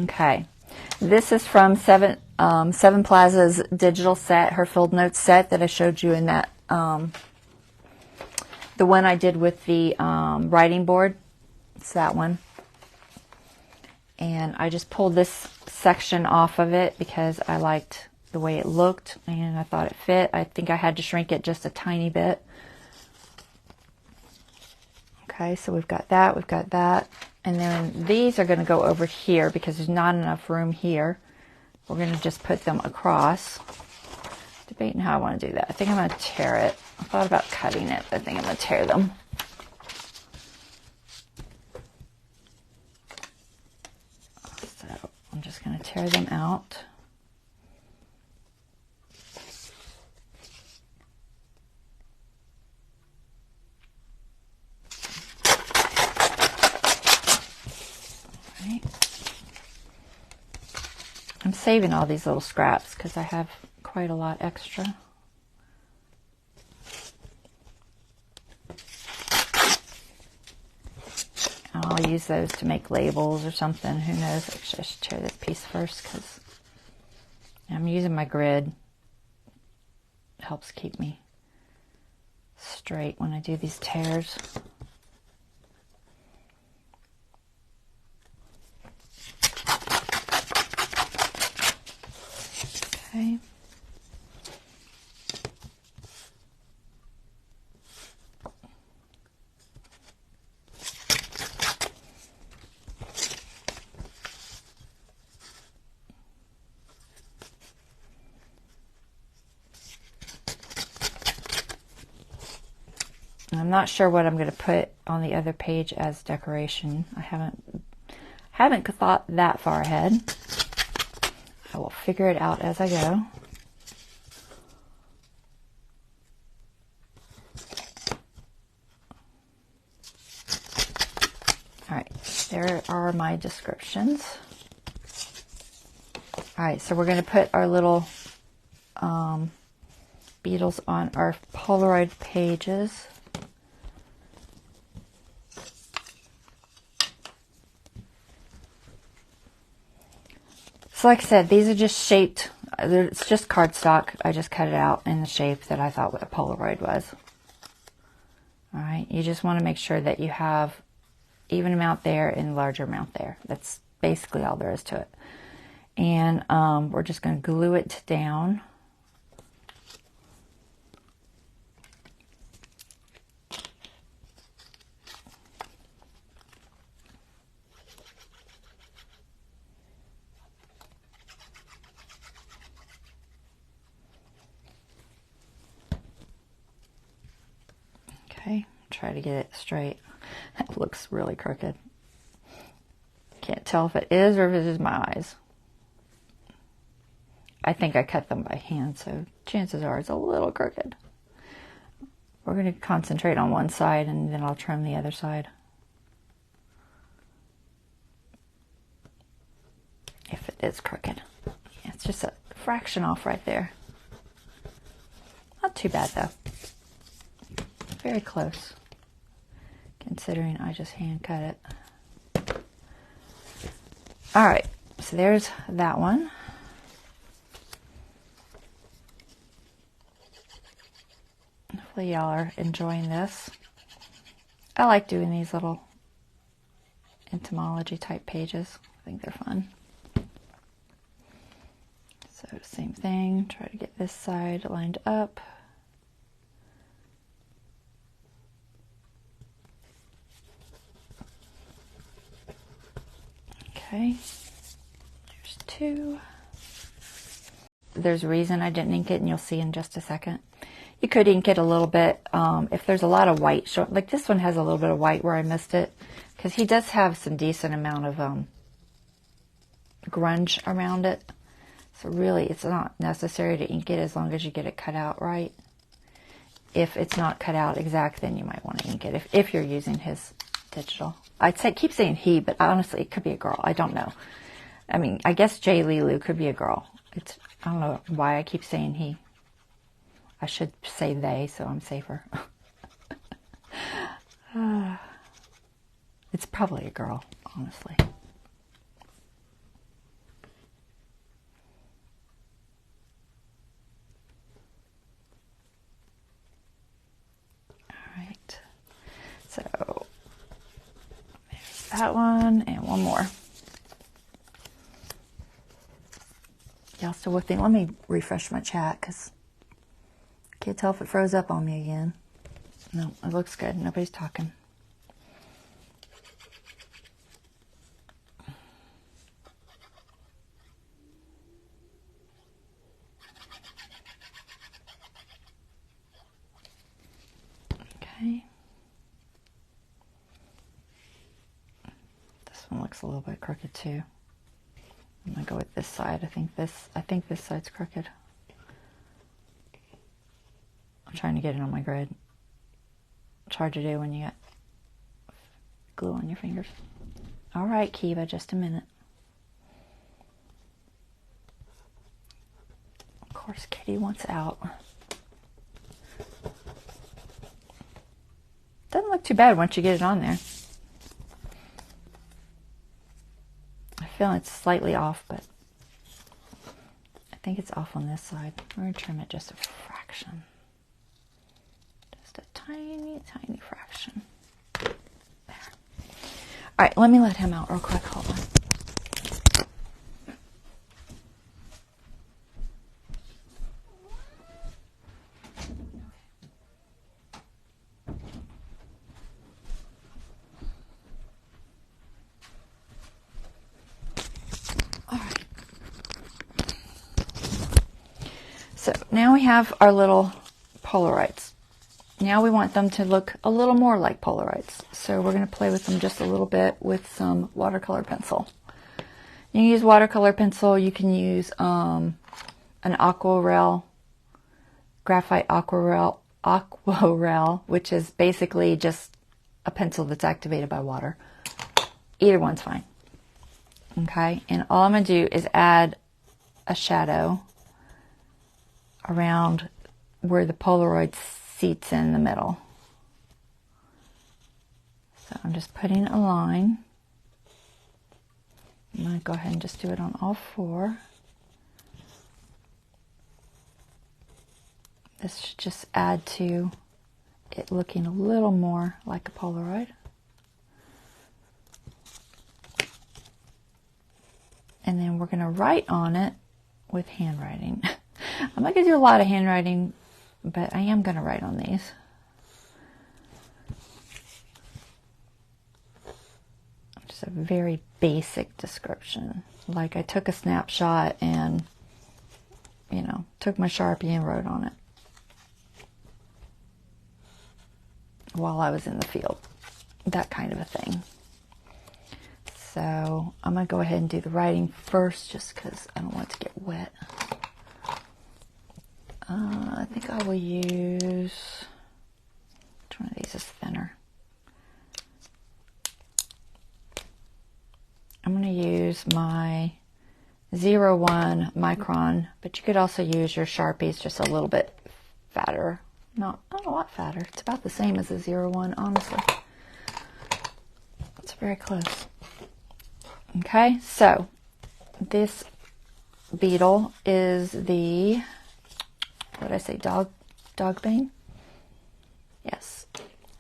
Okay, this is from Sevenplaza's digital set, her Field Notes set that I showed you in that, the one I did with the writing board. It's that one. And I just pulled this section off of it because I liked the way it looked, and I thought it fit. I think I had to shrink it just a tiny bit. Okay, so we've got that, and then these are going to go over here because there's not enough room here. We're going to just put them across. Debating how I want to do that. I think I'm going to tear it. I thought about cutting it, but I think I'm going to tear them. So I'm just going to tear them out. I'm saving all these little scraps because I have quite a lot extra. And I'll use those to make labels or something. Who knows? Actually, I should tear this piece first because I'm using my grid. It helps keep me straight when I do these tears. Okay. I'm not sure what I'm going to put on the other page as decoration. I haven't thought that far ahead. I will figure it out as I go. All right, there are my descriptions. All right, so we're going to put our little beetles on our Polaroid pages. So like I said, these are just shaped, it's just cardstock. I just cut it out in the shape that I thought what a Polaroid was. All right, you just want to make sure that you have even amount there and larger amount there. That's basically all there is to it. And we're just going to glue it down. Okay, try to get it straight. It looks really crooked. Can't tell if it is or if it is my eyes. I think I cut them by hand, so chances are it's a little crooked. We're going to concentrate on one side and then I'll trim the other side. If it is crooked. Yeah, it's just a fraction off right there. Not too bad though. Very close, considering I just hand cut it. All right, so there's that one. Hopefully y'all are enjoying this. I like doing these little entomology type pages. I think they're fun. So same thing, try to get this side lined up. Okay, there's two. There's a reason I didn't ink it, and you'll see in just a second. You could ink it a little bit if there's a lot of white. Like this one has a little bit of white where I missed it, because he does have some decent amount of grunge around it. So really, it's not necessary to ink it as long as you get it cut out right. If it's not cut out exact, then you might want to ink it if you're using his digital. Keep saying he, but honestly, it could be a girl. I don't know. I mean, I guess LeeLoo could be a girl. I don't know why I keep saying he. I should say they, so I'm safer. It's probably a girl, honestly. All right. So there's that one and one more. Y'all still with me? Let me refresh my chat because I can't tell if it froze up on me again. No, it looks good. Nobody's talking. Okay. This one looks a little bit crooked too. I'm gonna go with this side. I think this side's crooked. I'm trying to get it on my grid. It's hard to do when you got glue on your fingers. All right, Kiva, just a minute. Of course, Kitty wants out. Doesn't look too bad once you get it on there. I feel it's slightly off, but I think it's off on this side. We're going to trim it just a fraction. Just a tiny, tiny fraction. There. All right, let me let him out real quick. Hold on. So now we have our little Polaroids. Now we want them to look a little more like Polaroids. So we're going to play with them just a little bit with some watercolor pencil. You can use watercolor pencil. You can use an aquarelle, graphite aquarelle, which is basically just a pencil that's activated by water. Either one's fine. Okay, and all I'm going to do is add a shadow around where the Polaroid seats in the middle. So I'm just putting a line. I'm going to go ahead and just do it on all four. This should just add to it looking a little more like a Polaroid. And then we're going to write on it with handwriting. I'm not going to do a lot of handwriting, but I am going to write on these. Just a very basic description. Like I took a snapshot and, you know, took my Sharpie and wrote on it while I was in the field. That kind of a thing. So I'm going to go ahead and do the writing first just because I don't want it to get wet. I think I will use, which one of these is thinner? I'm going to use my 01 micron, but you could also use your Sharpies just a little bit fatter. Not a lot fatter. It's about the same as the 01, honestly. It's very close. Okay, so this beetle is the, what did I say, dogbane? Yes.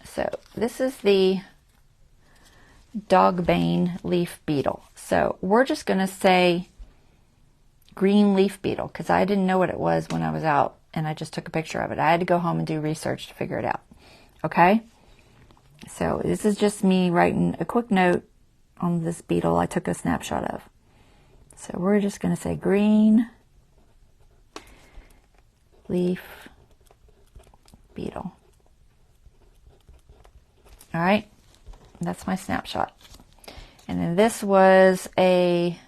So this is the dogbane leaf beetle. So we're just going to say green leaf beetle because I didn't know what it was when I was out and I just took a picture of it. I had to go home and do research to figure it out. Okay? So this is just me writing a quick note on this beetle I took a snapshot of. So we're just going to say green leaf beetle. All right, that's my snapshot. And then this was a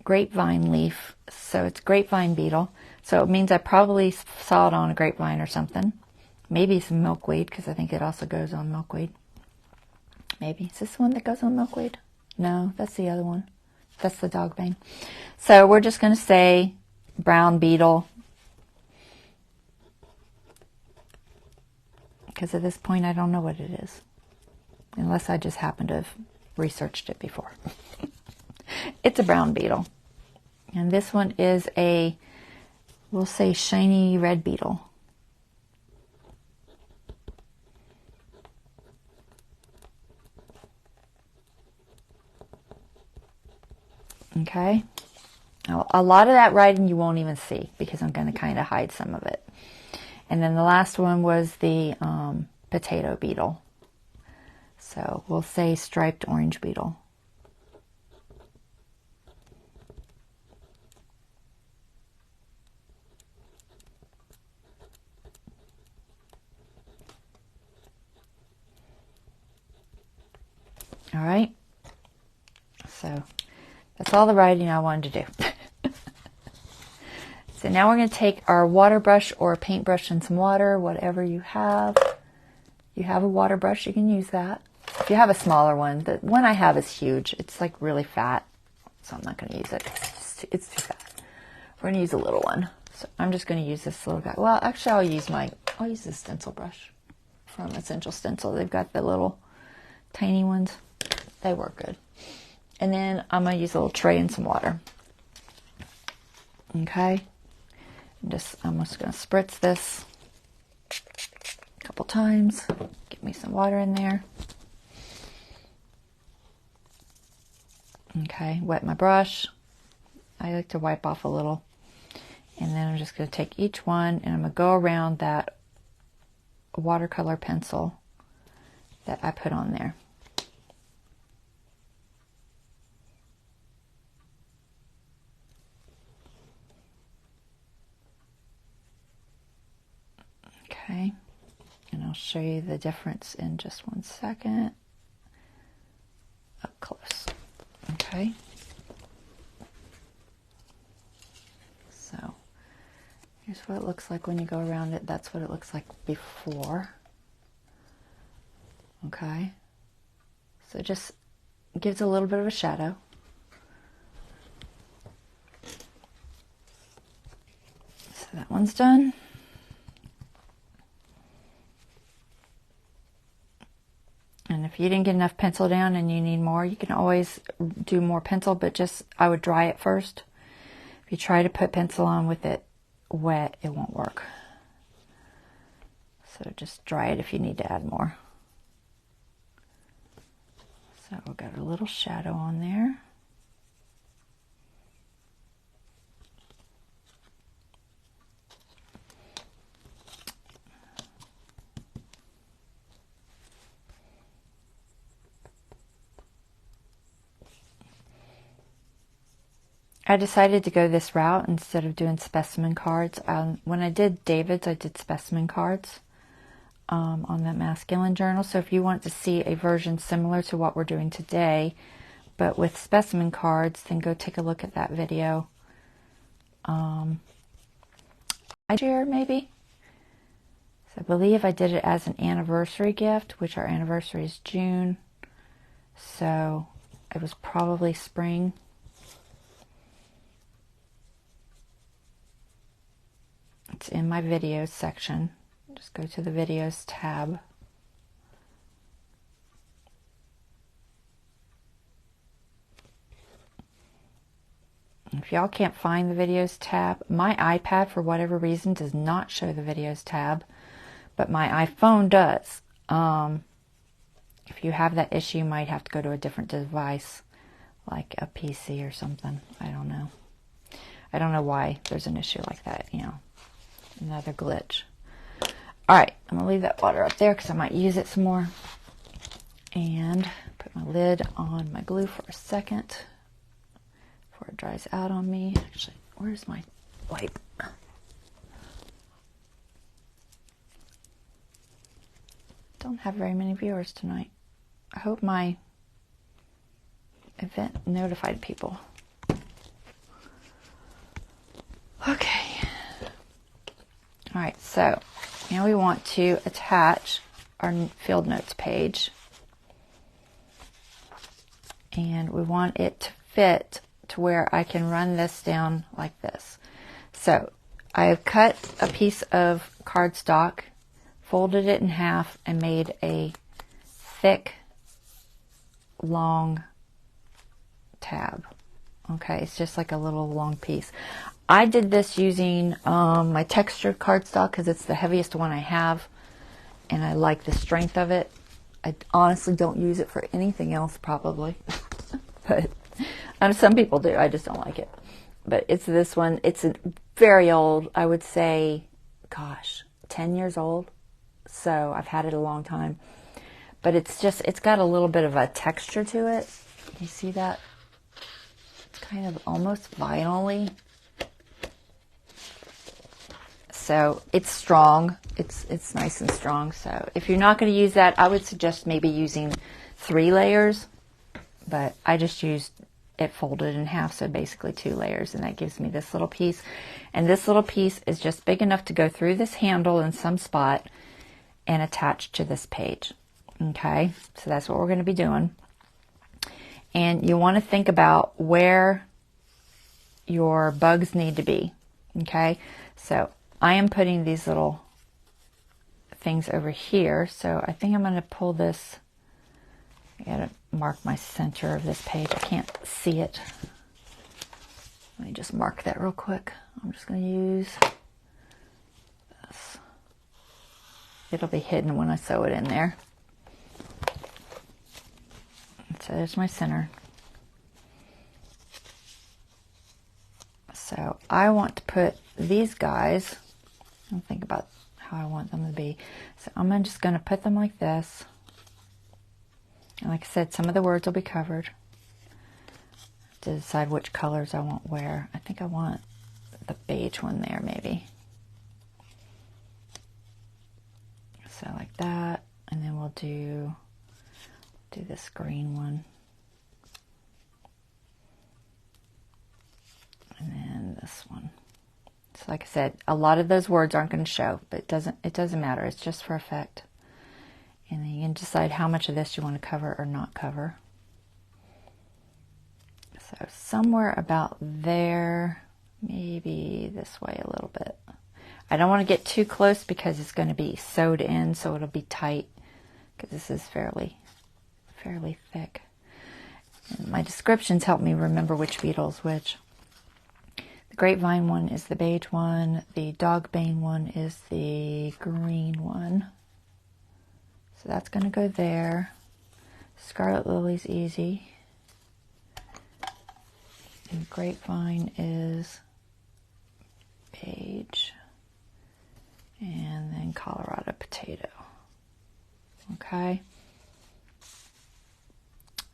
grapevine leaf. So it's grapevine beetle. So it means I probably saw it on a grapevine or something. Maybe some milkweed because I think it also goes on milkweed. Maybe. Is this the one that goes on milkweed? No, that's the other one. That's the dogbane. So we're just going to say brown beetle. Because at this point I don't know what it is. Unless I just happen to have researched it before. It's a brown beetle. And this one is a, we'll say shiny red beetle. Okay. Now, a lot of that writing you won't even see because I'm going to kind of hide some of it. And then the last one was the potato beetle. So we'll say striped orange beetle. All right. So that's all the writing I wanted to do. So now we're going to take our water brush or a paintbrush and some water, whatever you have. You have a water brush, you can use that. If you have a smaller one, the one I have is huge. It's like really fat, so I'm not going to use it. It's too fat. We're going to use a little one. So I'm just going to use this little guy. Well, actually, I'll use the stencil brush from Essential Stencil. They've got the little tiny ones. They work good. And then I'm going to use a little tray and some water. Okay. I'm just going to spritz this a couple times. Get me some water in there. Okay, wet my brush. I like to wipe off a little. And then I'm just going to take each one and I'm going to go around that watercolor pencil that I put on there. Okay, and I'll show you the difference in just 1 second. Up close. Okay. So here's what it looks like when you go around it. That's what it looks like before. Okay. So it just gives a little bit of a shadow. So that one's done. And if you didn't get enough pencil down and you need more, you can always do more pencil, but just, I would dry it first. If you try to put pencil on with it wet, it won't work. So just dry it if you need to add more. So we've got a little shadow on there. I decided to go this route instead of doing specimen cards. When I did David's, I did specimen cards on the masculine journal. So if you want to see a version similar to what we're doing today, but with specimen cards, then go take a look at that video. I share maybe. So I believe I did it as an anniversary gift, which our anniversary is June. So it was probably spring. It's in my videos section. Just go to the videos tab. If y'all can't find the videos tab, my iPad for whatever reason does not show the videos tab, but my iPhone does. If you have that issue, you might have to go to a different device, like a PC or something. I don't know. I don't know why there's an issue like that, you know. Another glitch. Alright, I'm going to leave that water up there because I might use it some more. And put my lid on my glue for a second before it dries out on me. Actually, where's my wipe? Don't have very many viewers tonight. I hope my event notified people. Okay. All right, so now we want to attach our field notes page. And we want it to fit to where I can run this down like this. So I have cut a piece of cardstock, folded it in half, and made a thick, long tab. Okay, it's just like a little long piece. I did this using my textured cardstock because it's the heaviest one I have, and I like the strength of it. I honestly don't use it for anything else probably, but And some people do. I just don't like it. But it's this one. It's a very old, I would say, gosh, 10 years old. So I've had it a long time. But it's got a little bit of a texture to it. You see that? It's kind of almost vinyl-y. So it's strong. It's nice and strong. So if you're not going to use that, I would suggest maybe using 3 layers. But I just used it folded in half, so basically 2 layers, and that gives me this little piece. And this little piece is just big enough to go through this handle in some spot and attach to this page. Okay, so that's what we're going to be doing. And you want to think about where your bugs need to be. Okay, so I am putting these little things over here, so I think I'm going to pull this. I got to mark my center of this page. I can't see it. Let me just mark that real quick. I'm just going to use this. It'll be hidden when I sew it in there. So there's my center. So I want to put these guys, I'll think about how I want them to be. So I'm just going to put them like this. And like I said, some of the words will be covered. To decide which colors I want where. I think I want the beige one there maybe. So like that. And then we'll do this green one. And then this one. So like I said, a lot of those words aren't going to show, but it doesn't matter. It's just for effect. And then you can decide how much of this you want to cover or not cover. So somewhere about there, maybe this way a little bit. I don't want to get too close because it's going to be sewed in, so it'll be tight because this is fairly thick. And my descriptions help me remember which beetle is which. The grapevine one is the beige one. The dogbane one is the green one. So that's going to go there. Scarlet lily's easy. And grapevine is beige. And then Colorado potato. Okay.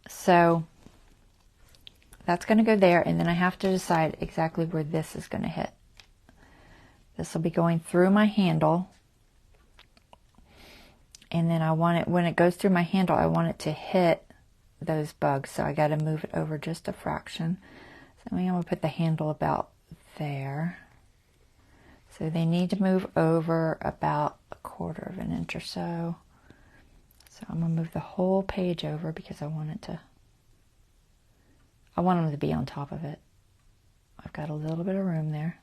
So that's going to go there, and then I have to decide exactly where this is going to hit. This will be going through my handle, and then I want it, when it goes through my handle, I want it to hit those bugs, so I got to move it over just a fraction. So I'm going to put the handle about there. So they need to move over about 1/4 of an inch or so. So I'm going to move the whole page over because I want them to be on top of it. I've got a little bit of room there.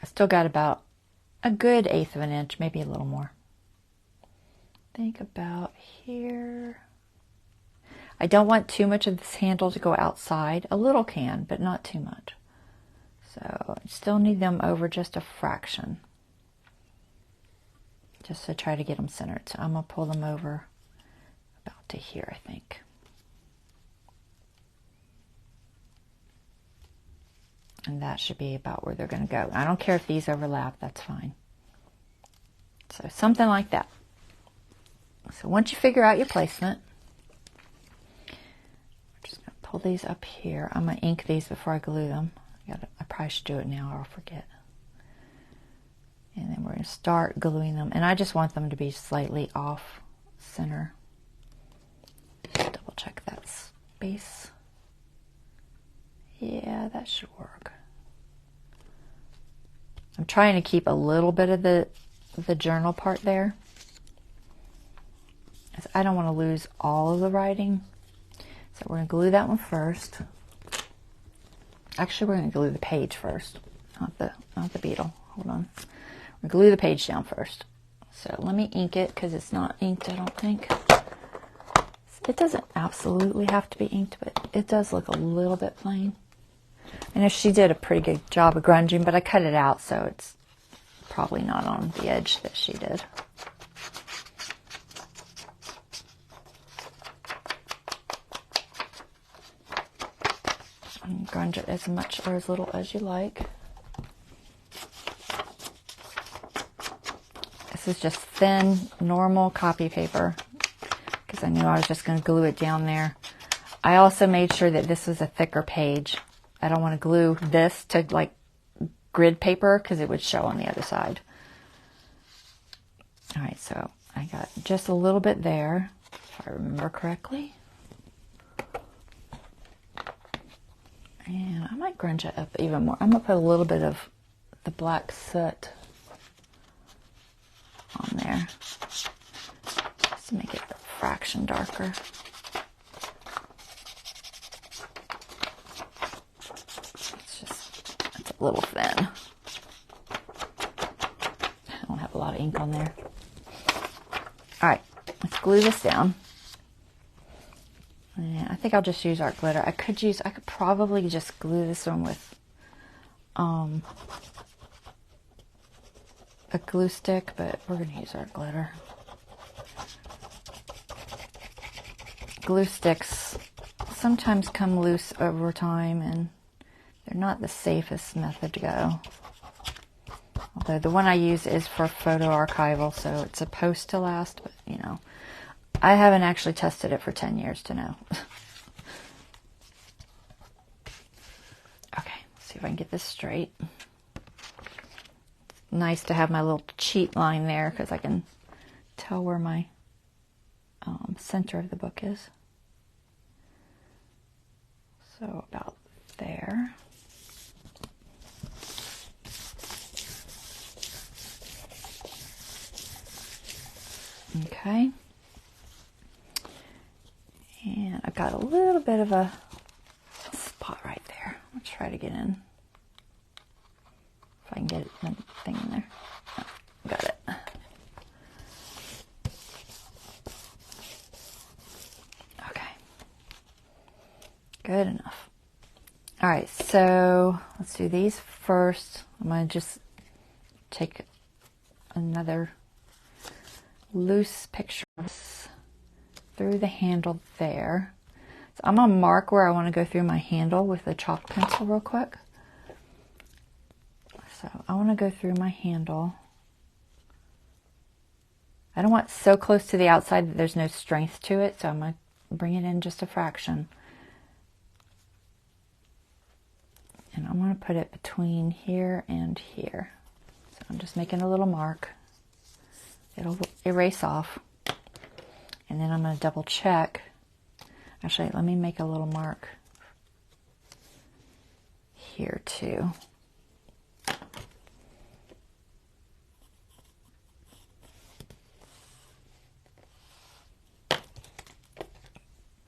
I still got about a good 1/8 of an inch, maybe a little more. Think about here. I don't want too much of this handle to go outside. A little can, but not too much. So I still need them over just a fraction. Just to try to get them centered. So I'm going to pull them over about to here, I think. And that should be about where they're going to go. I don't care if these overlap, that's fine. So something like that. So once you figure out your placement, I'm just going to pull these up here. I'm going to ink these before I glue them. I probably should do it now or I'll forget. And then we're going to start gluing them. And I just want them to be slightly off center. Double check that space. Yeah, that should work. I'm trying to keep a little bit of the journal part there. I don't want to lose all of the writing. So we're going to glue that one first. Actually, we're going to glue the page first, not the beetle. Hold on. We're going to glue the page down first. So let me ink it because it's not inked, I don't think. It doesn't absolutely have to be inked, but it does look a little bit plain. I know she did a pretty good job of grunging, but I cut it out, so it's probably not on the edge that she did. grunge it as much or as little as you like. This is just thin, normal copy paper because I knew I was just going to glue it down there. I also made sure that this was a thicker page. I don't want to glue this to like grid paper because it would show on the other side. All right, so I got just a little bit there, if I remember correctly. And I might grunge it up even more. I'm going to put a little bit of the black soot on there just to make it a fraction darker. It's a little thin. I don't have a lot of ink on there. All right, let's glue this down. And I think I'll just use art glitter. I could probably just glue this one with a glue stick, but we're going to use art glitter. Glue sticks sometimes come loose over time, and they're not the safest method to go. Although the one I use is for photo archival, so it's supposed to last, but you know, I haven't actually tested it for 10 years to know. Okay, let's see if I can get this straight. It's nice to have my little cheat line there because I can tell where my center of the book is. So about there. Okay. And I've got a little bit of a spot right there. I'll try to get in. If I can get the thing in there. Oh, got it. Okay. Good enough. All right, so let's do these first. I'm going to just take another loose picture through the handle there. So I'm going to mark where I want to go through my handle with a chalk pencil real quick. So I want to go through my handle. I don't want it so close to the outside that there's no strength to it, so I'm going to bring it in just a fraction. And I'm going to put it between here and here. So I'm just making a little mark. It'll erase off. And then I'm going to double check. Actually, let me make a little mark here too.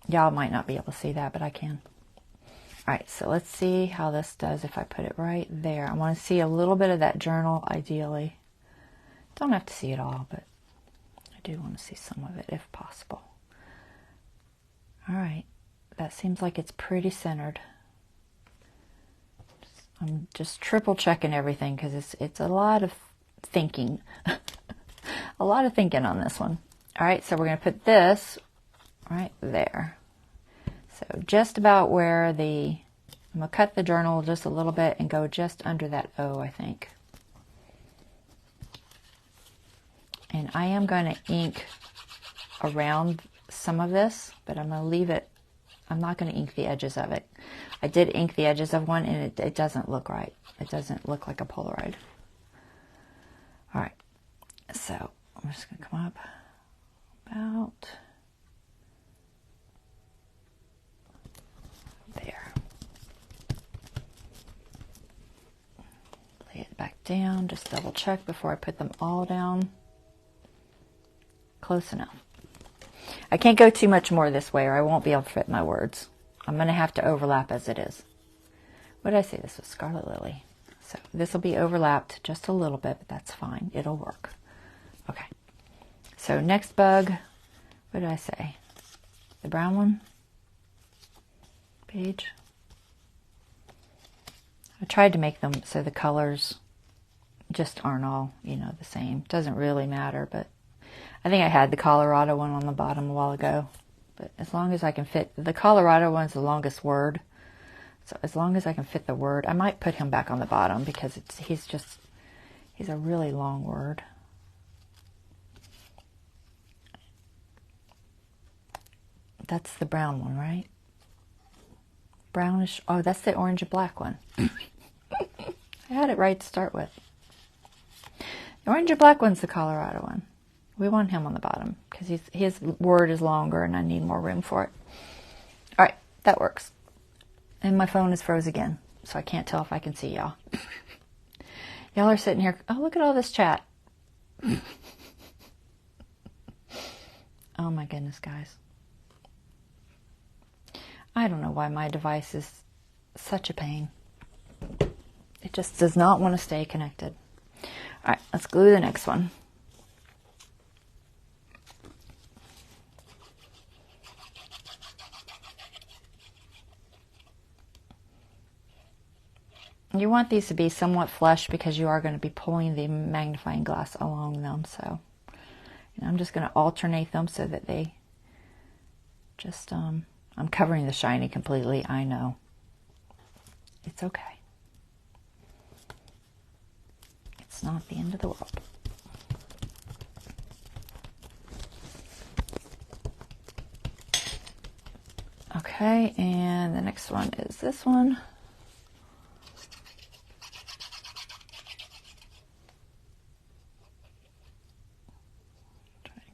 Y'all might not be able to see that, but I can. All right, so let's see how this does if I put it right there. I want to see a little bit of that journal, ideally. Don't have to see it all, but I do want to see some of it if possible. All right, that seems like it's pretty centered. I'm just triple checking everything because it's a lot of thinking. A lot of thinking on this one. All right, so we're going to put this right there. So just about where I'm going to cut the journal just a little bit and go just under that O, I think. And I am going to ink around some of this, but I'm going to leave it. I'm not going to ink the edges of it. I did ink the edges of one, and it doesn't look right. It doesn't look like a Polaroid. All right, so I'm just going to come up about there. Lay it back down. Just double check before I put them all down. Close enough. I can't go too much more this way or I won't be able to fit my words. I'm going to have to overlap as it is. What did I say? This was Scarlet Lily. So this will be overlapped just a little bit, but that's fine. It'll work. Okay. So next bug, what did I say? The brown one? Page. I tried to make them so the colors just aren't all, you know, the same. Doesn't really matter, but I think I had the Colorado one on the bottom a while ago. But as long as I can fit, the Colorado one's the longest word. So as long as I can fit the word, I might put him back on the bottom because he's a really long word. That's the brown one, right? Brownish. Oh, that's the orange and black one. I had it right to start with. The orange and black one's the Colorado one. We want him on the bottom because his word is longer and I need more room for it. All right, that works. And my phone is froze again, so I can't tell if I can see y'all. Y'all are sitting here, oh, look at all this chat. Oh my goodness, guys. I don't know why my device is such a pain. It just does not want to stay connected. All right, let's glue the next one. You want these to be somewhat flush because you are going to be pulling the magnifying glass along them. So I'm just going to alternate them so that they just, I'm covering the shiny completely. I know. It's okay. It's not the end of the world. Okay, and the next one is this one.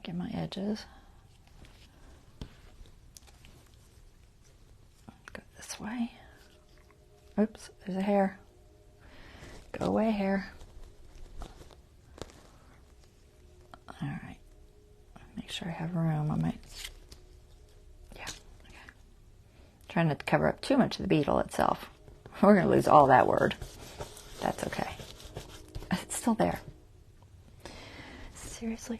Get my edges. Go this way. Oops, there's a hair. Go away, hair. All right. Make sure I have room. I might. Yeah. Okay. Trying not to cover up too much of the beetle itself. We're going to lose all that word. That's okay. It's still there. Seriously.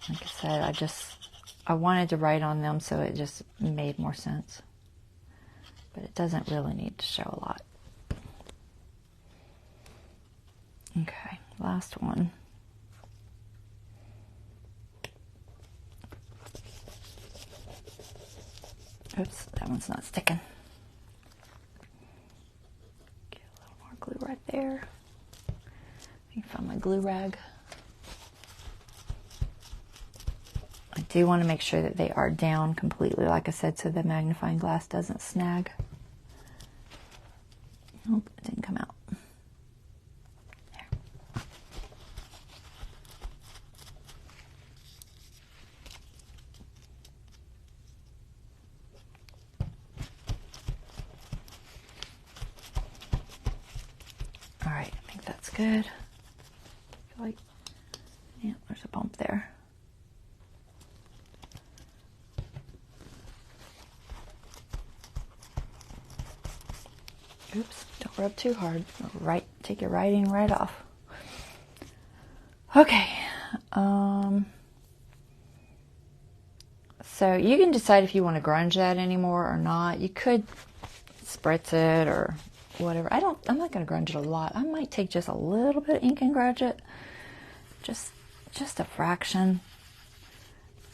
Like I said, I wanted to write on them so it just made more sense. But it doesn't really need to show a lot. Okay, last one. Oops, that one's not sticking. Get a little more glue right there. I can find my glue rag. I do want to make sure that they are down completely, like I said, so the magnifying glass doesn't snag. Nope, it didn't come out. There. All right, I think that's good. I feel like, yeah, there's a bump there. Oops, don't rub too hard. Right, take your writing right off. Okay. So you can decide if you want to grunge that anymore or not. You could spritz it or whatever. I'm not going to grunge it a lot. I might take just a little bit of ink and grunge it. Just a fraction.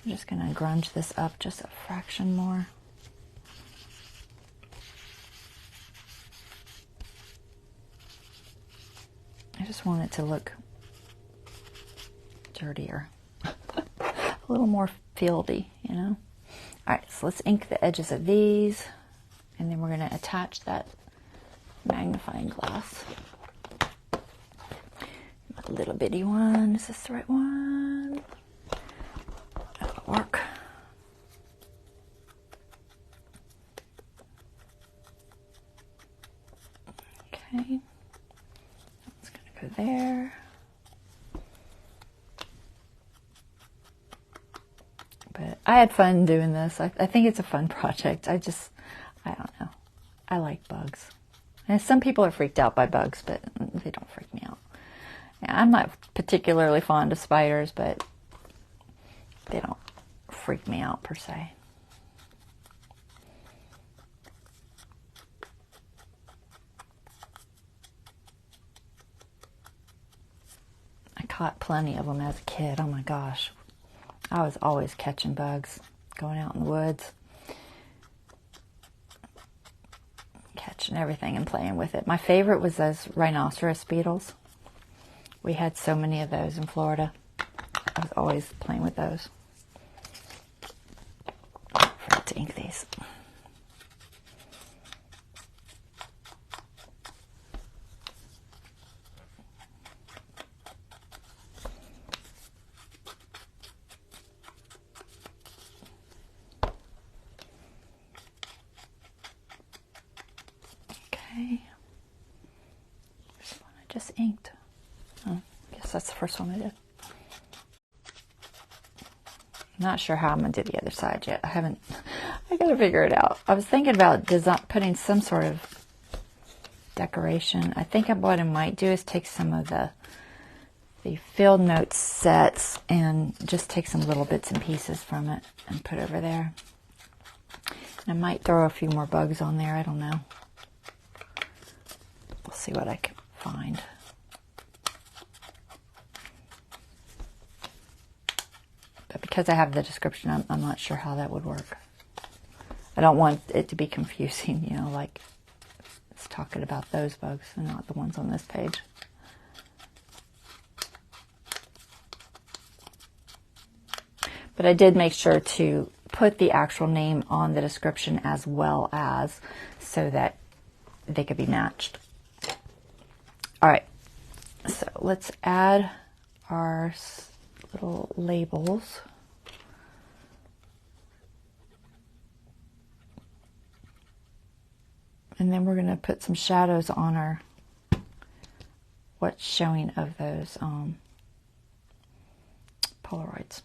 I'm just going to grunge this up just a fraction more. I just want it to look dirtier. A little more fieldy, you know? All right, so let's ink the edges of these, and then we're going to attach that magnifying glass. A little bitty one. Is this the right one? That'll work. Okay. Go there. But I had fun doing this. I think it's a fun project. I don't know. I like bugs. And some people are freaked out by bugs, but they don't freak me out. Yeah, I'm not particularly fond of spiders, but they don't freak me out per se. Caught plenty of them as a kid. Oh my gosh. I was always catching bugs. going out in the woods, catching everything and playing with it. My favorite was those rhinoceros beetles. We had so many of those in Florida. I was always playing with those. I forgot to ink these. Okay. This one I just inked. Oh, I guess that's the first one I did. Not sure how I'm going to do the other side yet. I got to figure it out. I was thinking about putting some sort of decoration. I think what I might do is take some of the field notes sets and just take some little bits and pieces from it and put over there. I might throw a few more bugs on there. I don't know. We'll see what I can find. But because I have the description, I'm not sure how that would work. I don't want it to be confusing, you know, like it's talking about those bugs and not the ones on this page. But I did make sure to put the actual name on the description as well as so that they could be matched. All right, so let's add our little labels. And then we're going to put some shadows on our what's showing of those Polaroids.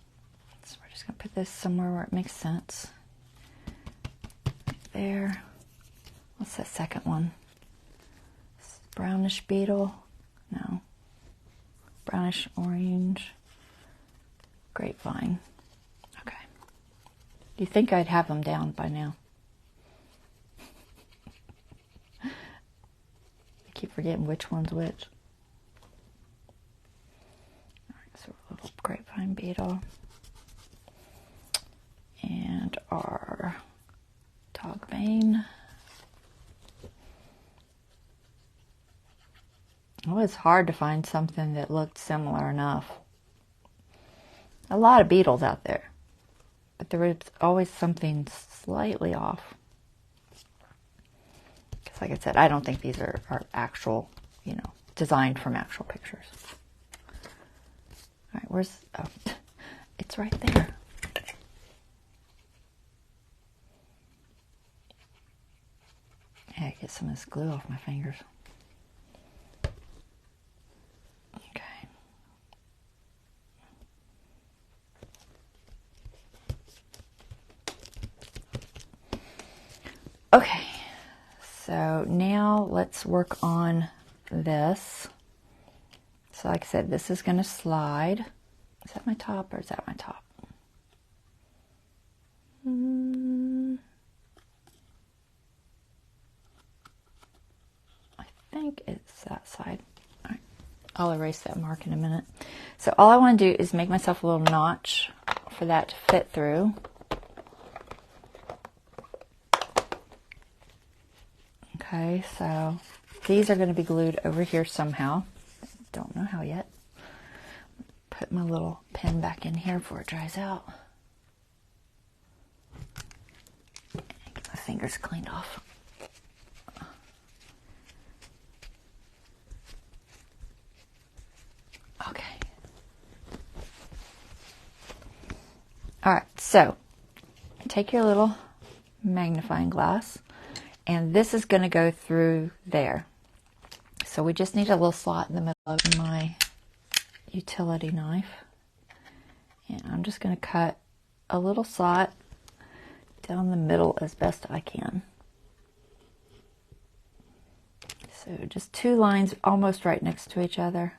So we're just going to put this somewhere where it makes sense. Right there. What's that second one? Brownish beetle? No. Brownish orange. Grapevine. Okay. You think I'd have them down by now? I keep forgetting which one's which. Alright, so a little grapevine beetle. And our dog vane. It was hard to find something that looked similar enough. A lot of beetles out there, but there was always something slightly off. Because like I said, I don't think these are actual, you know, designed from actual pictures. All right, where's, oh, it's right there. Yeah, get some of this glue off my fingers. Okay, so now let's work on this. So like I said, this is going to slide. Is that my top or is that my top? I think it's that side. All right, I'll erase that mark in a minute. So all I want to do is make myself a little notch for that to fit through. Okay, so these are going to be glued over here somehow. Don't know how yet. Put my little pen back in here before it dries out. Get my fingers cleaned off. Okay. All right, so take your little magnifying glass. And this is going to go through there. So we just need a little slot in the middle of my utility knife. And I'm just going to cut a little slot down the middle as best I can. So just two lines almost right next to each other.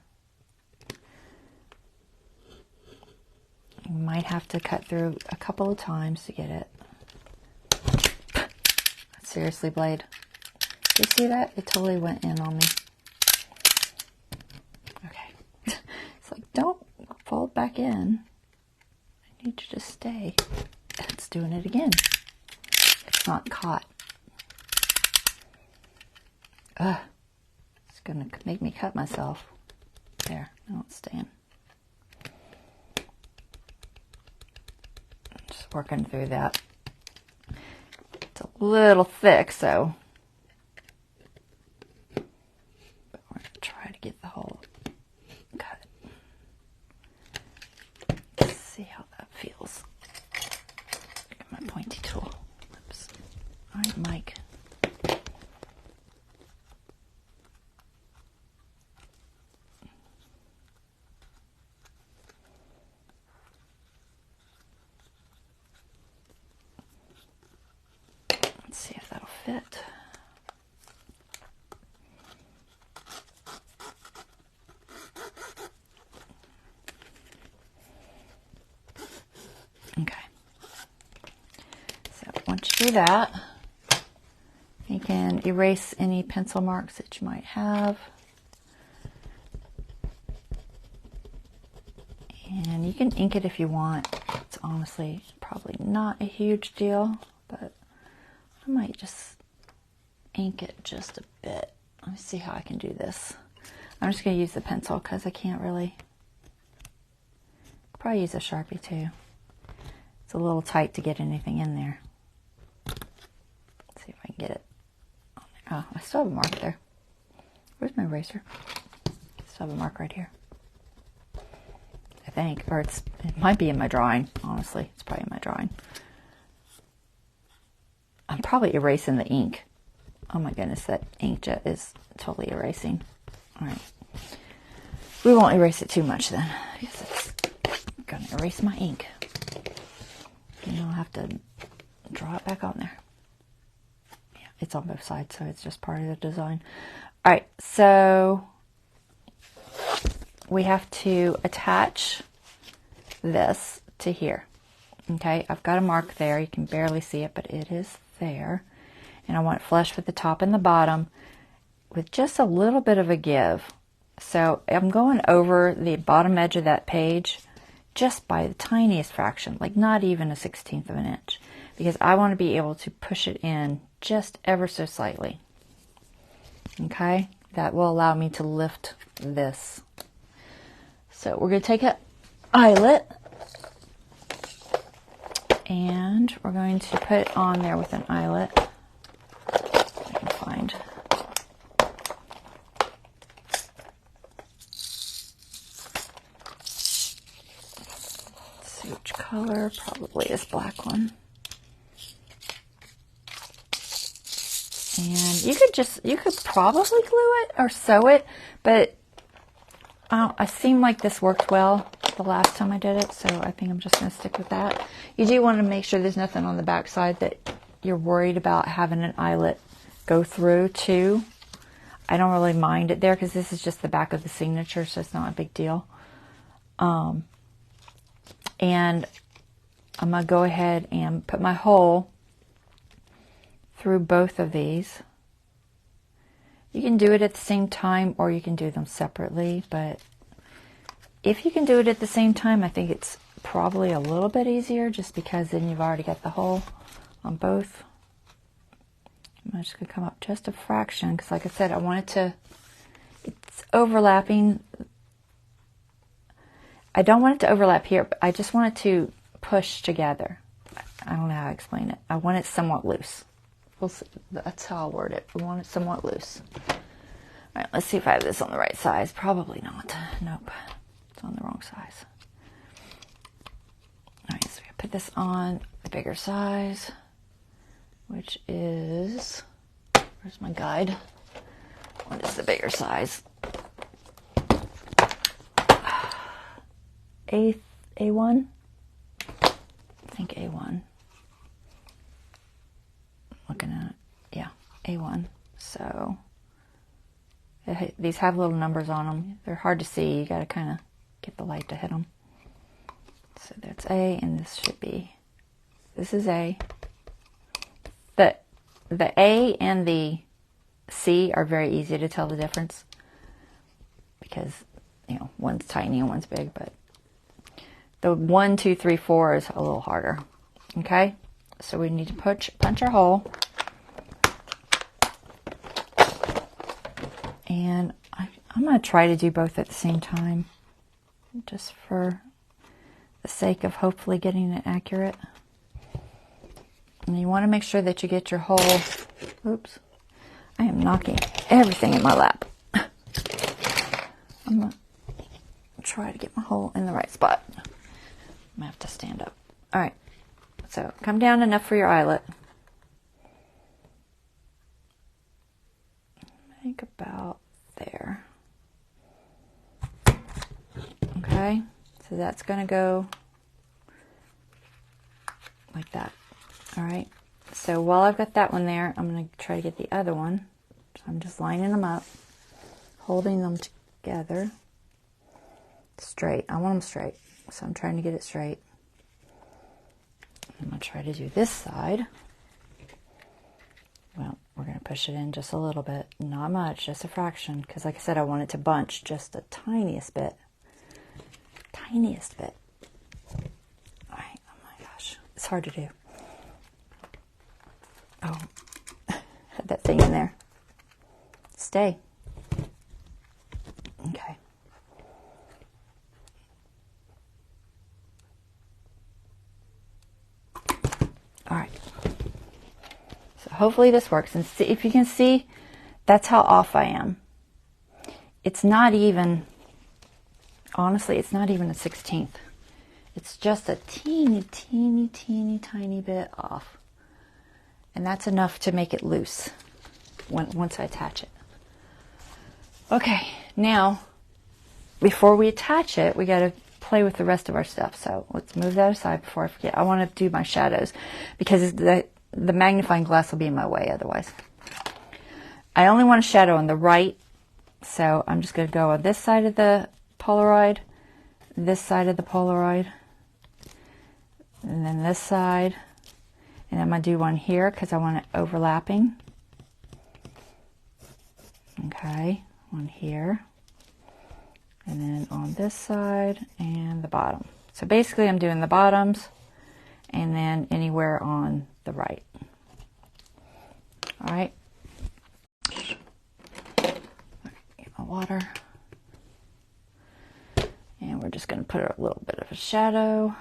You might have to cut through a couple of times to get it. Seriously, blade. You see that? It totally went in on me. Okay. It's like, don't fold back in. I need you to stay. It's doing it again. It's not caught. Ugh. It's going to make me cut myself. There, now it's staying. Just working through that. It's a little thick, so but we're going to try to get the whole cut. Let's see how that feels. Get my pointy tool. Oops. All right, Mike. Let's see if that'll fit. Okay. So once you do that, you can erase any pencil marks that you might have. And you can ink it if you want. It's honestly probably not a huge deal, but I might just ink it just a bit. Let me see how I can do this. I'm just going to use the pencil because I can't really. Probably use a Sharpie too. It's a little tight to get anything in there. Let's see if I can get it on there. Oh, I still have a mark there. Where's my eraser? I still have a mark right here. I think. Or it might be in my drawing, honestly. It's probably in my drawing. I'm probably erasing the ink. Oh my goodness, that inkjet is totally erasing. All right. We won't erase it too much then, because it's going to erase my ink. And I'll have to draw it back on there. Yeah, it's on both sides, so it's just part of the design. All right, so we have to attach this to here. Okay, I've got a mark there. You can barely see it, but it is there. And I want it flush with the top and the bottom with just a little bit of a give. So I'm going over the bottom edge of that page just by the tiniest fraction, like not even a 1/16 of an inch, because I want to be able to push it in just ever so slightly. Okay, that will allow me to lift this. So we're going to take an eyelet and we're going to put it on there with an eyelet. I can find. Let's see which color. Probably this black one. And you could probably glue it or sew it, but I seem like this worked well the last time I did it, so I think I'm just going to stick with that. You do want to make sure there's nothing on the back side that you're worried about having an eyelet go through too. I don't really mind it there because this is just the back of the signature, so it's not a big deal. And I'm going to go ahead and put my hole through both of these. You can do it at the same time or you can do them separately, but if you can do it at the same time, I think it's probably a little bit easier just because then you've already got the hole on both. I'm just going to come up just a fraction because like I said, I want it to, it's overlapping. I don't want it to overlap here, but I just want it to push together. I don't know how to explain it. I want it somewhat loose. We'll see. That's how I'll word it. We want it somewhat loose. All right, let's see if I have this on the right size. Probably not. Nope. It's on the wrong size. All right, so we put this on the bigger size, which is, where's my guide? What is the bigger size? A1? I think A1. Looking at it, yeah, A1. So these have little numbers on them. They're hard to see. You got to kind of get the light to hit them. So that's A, and this should be. This is A. The A and the C are very easy to tell the difference because you know one's tiny and one's big, but the 1, 2, 3, 4 is a little harder. Okay, So we need to punch our hole. And I'm going to try to do both at the same time, just for the sake of hopefully getting it accurate. And you want to make sure that you get your hole. Oops. I am knocking everything in my lap. I'm going to try to get my hole in the right spot. I'm going to have to stand up. All right. So come down enough for your eyelet. Make about there. Okay. So that's going to go like that. All right. So while I've got that one there, I'm going to try to get the other one. So I'm just lining them up, holding them together straight. I want them straight. So I'm trying to get it straight. I'm going to try to do this side. Well, we're going to push it in just a little bit. Not much, just a fraction. Because like I said, I want it to bunch just the tiniest bit. Tiniest bit. All right. Oh my gosh. It's hard to do. Oh. Had that thing in there. Stay. Okay. All right. So hopefully this works. And see, if you can see, that's how off I am. It's not even, honestly, it's not even a 16th. It's just a teeny, teeny, teeny, tiny bit off. And that's enough to make it loose once I attach it. Okay, now, before we attach it, we got to play with the rest of our stuff. So let's move that aside before I forget. I want to do my shadows because the magnifying glass will be in my way otherwise. I only want a shadow on the right, so I'm just going to go on this side of the Polaroid, this side of the Polaroid, and then this side. And I'm going to do one here because I want it overlapping. Okay, one here. And then on this side and the bottom. So basically I'm doing the bottoms and then anywhere on the right. All right. Get my water. And we're just going to put a little bit of a shadow.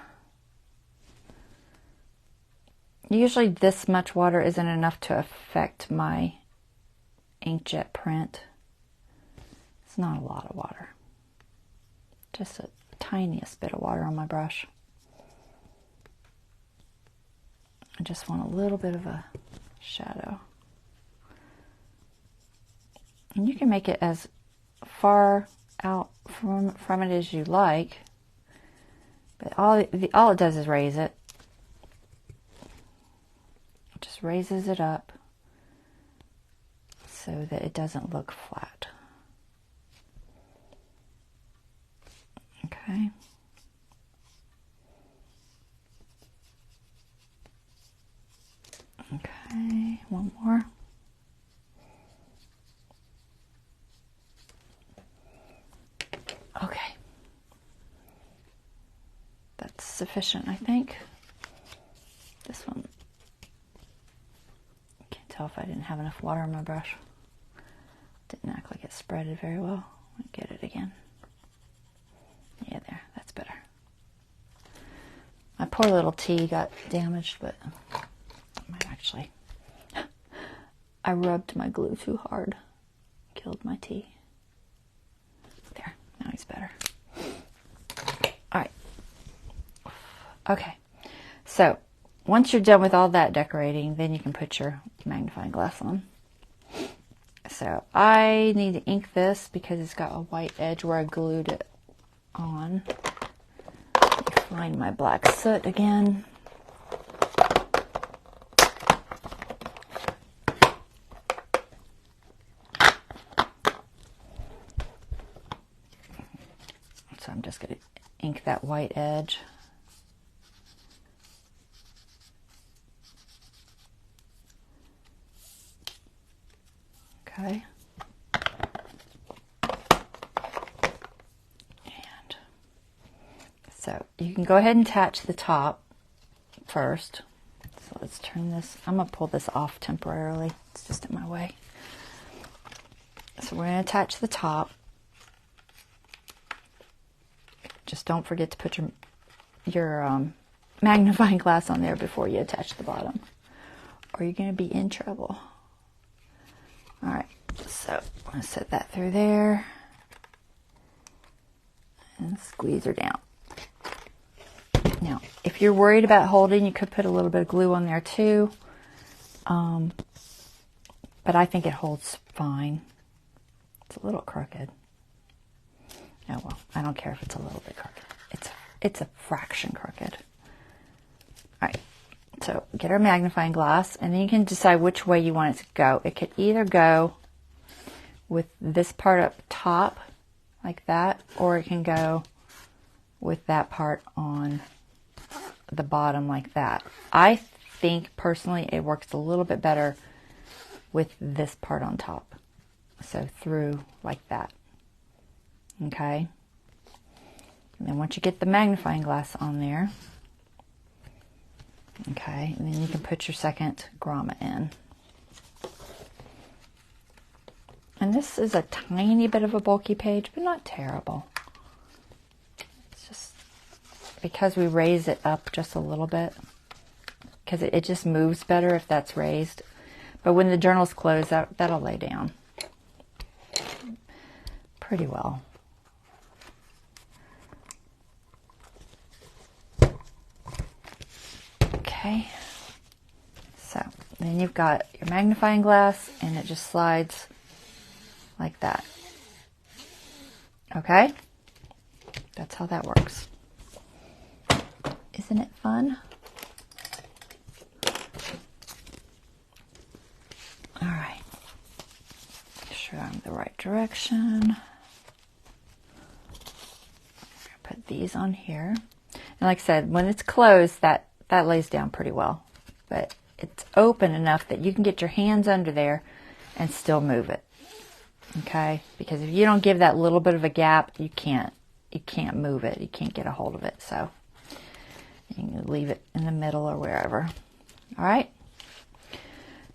Usually this much water isn't enough to affect my inkjet print. It's not a lot of water. Just a tiniest bit of water on my brush. I just want a little bit of a shadow. And you can make it as far out from it as you like. But all it does is raise it. Just raises it up so that it doesn't look flat. Okay. Okay, one more. Okay. That's sufficient, I think. This one. Tell if I didn't have enough water on my brush. Didn't act like it spreaded very well. I'll get it again. Yeah, there. That's better. My poor little tea got damaged, but I might actually. I rubbed my glue too hard. Killed my tea. There. Now he's better. All right. Okay. So once you're done with all that decorating, then you can put your magnifying glass on. So I need to ink this because it's got a white edge where I glued it on. Let me find my black soot again. So I'm just going to ink that white edge. Okay. And so you can go ahead and attach the top first. So let's turn this. I'm going to pull this off temporarily. It's just in my way. So we're going to attach the top. Just don't forget to put your magnifying glass on there before you attach the bottom, or you're going to be in trouble. All right, so I'm going to set that through there and squeeze her down. Now, if you're worried about holding, you could put a little bit of glue on there too, but I think it holds fine. It's a little crooked. Oh well, I don't care if it's a little bit crooked. It's a fraction crooked. All right, so get our magnifying glass, and then you can decide which way you want it to go. It could either go with this part up top, like that, or it can go with that part on the bottom like that. I think personally it works a little bit better with this part on top. So through like that. Okay. And then once you get the magnifying glass on there, okay, and then you can put your second grommet in. And this is a tiny bit of a bulky page, but not terrible. It's just because we raise it up just a little bit, because it just moves better if that's raised. But when the journal's closed, that'll lay down pretty well. Okay, so then you've got your magnifying glass, and it just slides like that. Okay, that's how that works. Isn't it fun? All right, make sure I'm in the right direction. Put these on here, and like I said, when it's closed, that lays down pretty well, but it's open enough that you can get your hands under there and still move it. Okay, because if you don't give that little bit of a gap, you can't move it. You can't get a hold of it. So you can leave it in the middle or wherever. All right.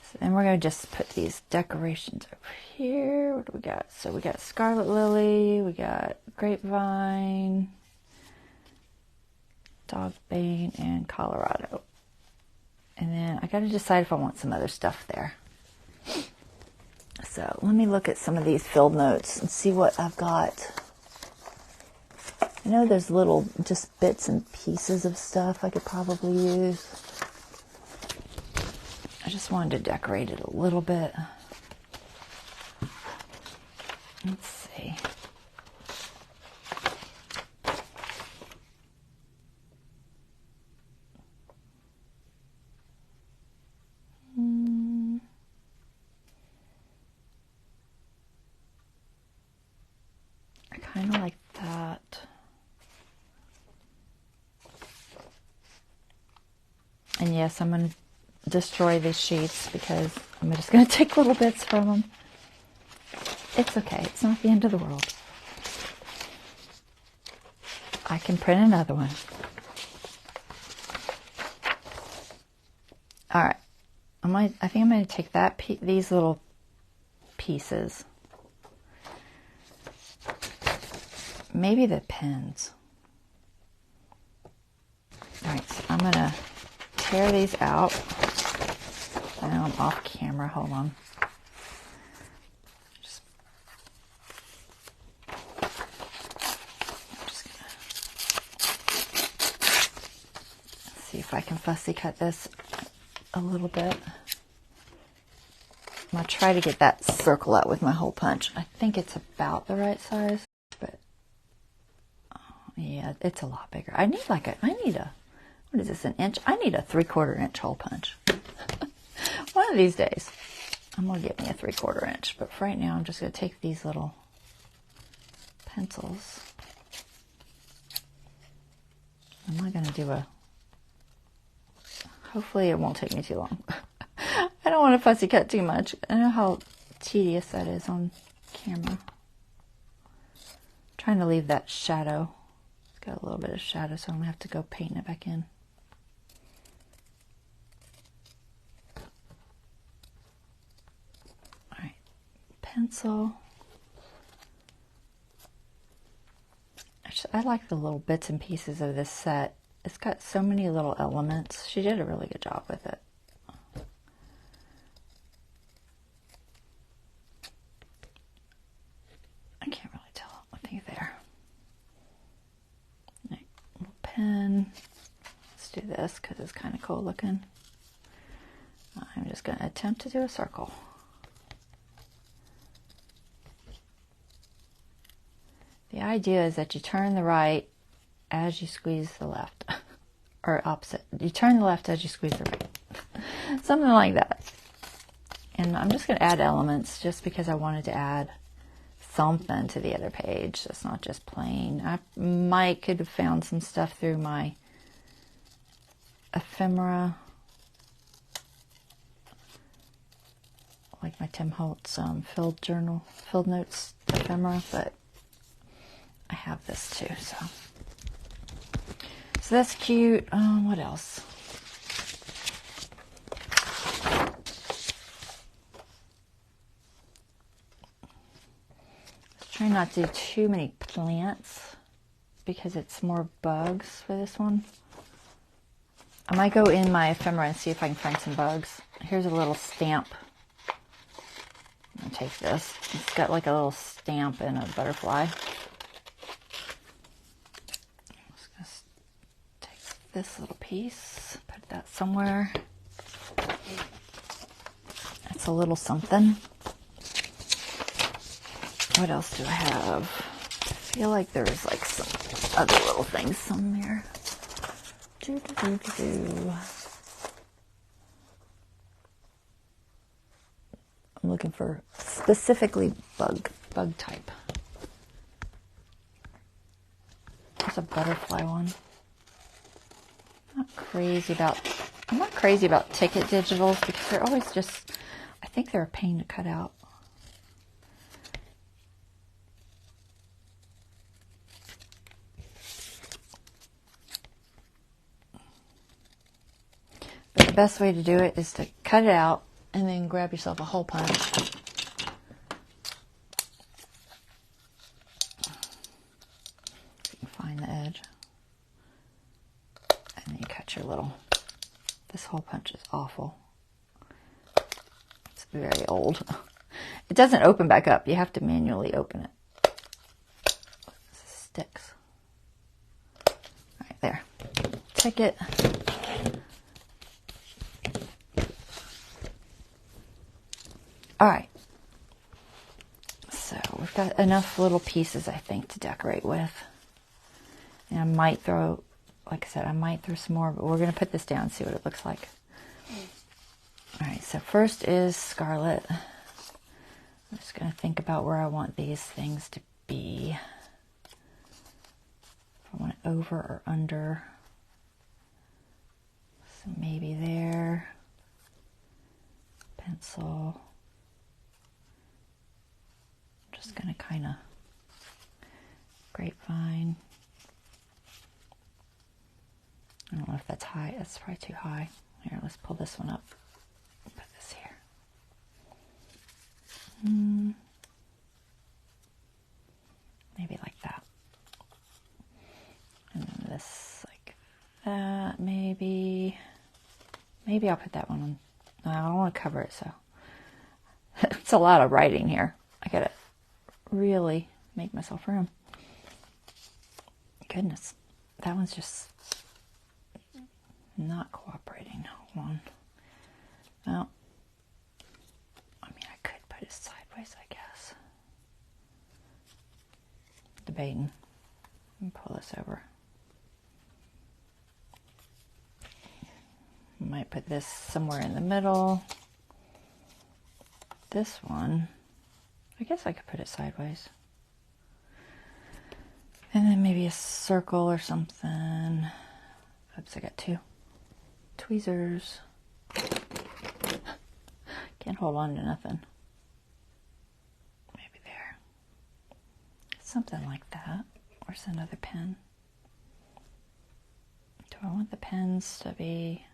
So then we're going to just put these decorations over here. What do we got? So we got scarlet lily, we got grapevine, dogbane, and Colorado. And then I got to decide if I want some other stuff there. So let me look at some of these field notes and see what I've got. I know there's little just bits and pieces of stuff I could probably use. I just wanted to decorate it a little bit. Let's see. I kind of like that. And yes, I'm going to destroy these sheets because I'm just going to take little bits from them. It's okay. It's not the end of the world. I can print another one. All right. I think I'm going to take these little pieces. Maybe the pins. All right, so I'm going to tear these out. I know I'm off camera. Hold on. Just gonna see if I can fussy cut this a little bit. I'm going to try to get that circle out with my hole punch. I think it's about the right size, but yeah, it's a lot bigger. I need what is this, an inch? I need a 3/4 inch hole punch. One of these days, I'm going to get me a 3/4 inch. But for right now, I'm just going to take these little pencils. I'm not going to do hopefully it won't take me too long. I don't want to fussy cut too much. I know how tedious that is on camera. I'm trying to leave that shadow. It's got a little bit of shadow, so I'm going to have to go paint it back in. pencil. I like the little bits and pieces of this set. It's got so many little elements. She did a really good job with it. I can't really tell. I think there. Right, little pen. Let's do this because it's kind of cool looking. I'm just going to attempt to do a circle. The idea is that you turn the right as you squeeze the left. Or opposite. You turn the left as you squeeze the right. Something like that. And I'm just going to add elements just because I wanted to add something to the other page. It's not just plain. I could have found some stuff through my ephemera. Like my Tim Holtz filled notes ephemera, but I have this too, so that's cute. What else? Let's try not to do too many plants because it's more bugs for this one. I might go in my ephemera and see if I can find some bugs. Here's a little stamp. I'm gonna take this. It's got like a little stamp and a butterfly. This little piece, put that somewhere. That's a little something. What else do I have? I feel like there's like some other little things somewhere. I'm looking for specifically bug type. There's a butterfly one. I'm not crazy about ticket digitals because they're always just, I think they're a pain to cut out. But the best way to do it is to cut it out and then grab yourself a hole punch. You can find the edge. And then you cut your little, this hole punch is awful. It's very old. It doesn't open back up. You have to manually open it. This sticks. Right there. Ticket. All right. So we've got enough little pieces, I think, to decorate with. And I might throw, like I said, I might throw some more, but we're going to put this down and see what it looks like. All right, so first is Scarlet. I'm just going to think about where I want these things to be. If I want it over or under. So maybe there. Pencil. I'm just going to kind of grapevine. I don't know if that's high. That's probably too high. Here, let's pull this one up. Put this here. Maybe like that. And then this like that, maybe. Maybe I'll put that one on. No, I don't want to cover it, so. It's a lot of writing here. I gotta really make myself room. Goodness. That one's just not cooperating. Hold on. Well, I mean, I could put it sideways, I guess. Debating. Let me pull this over. Might put this somewhere in the middle. This one, I guess I could put it sideways. And then maybe a circle or something. Oops, I got two tweezers. Can't hold on to nothing. Maybe there. Something like that. Where's another pen? Do I want the pens to be...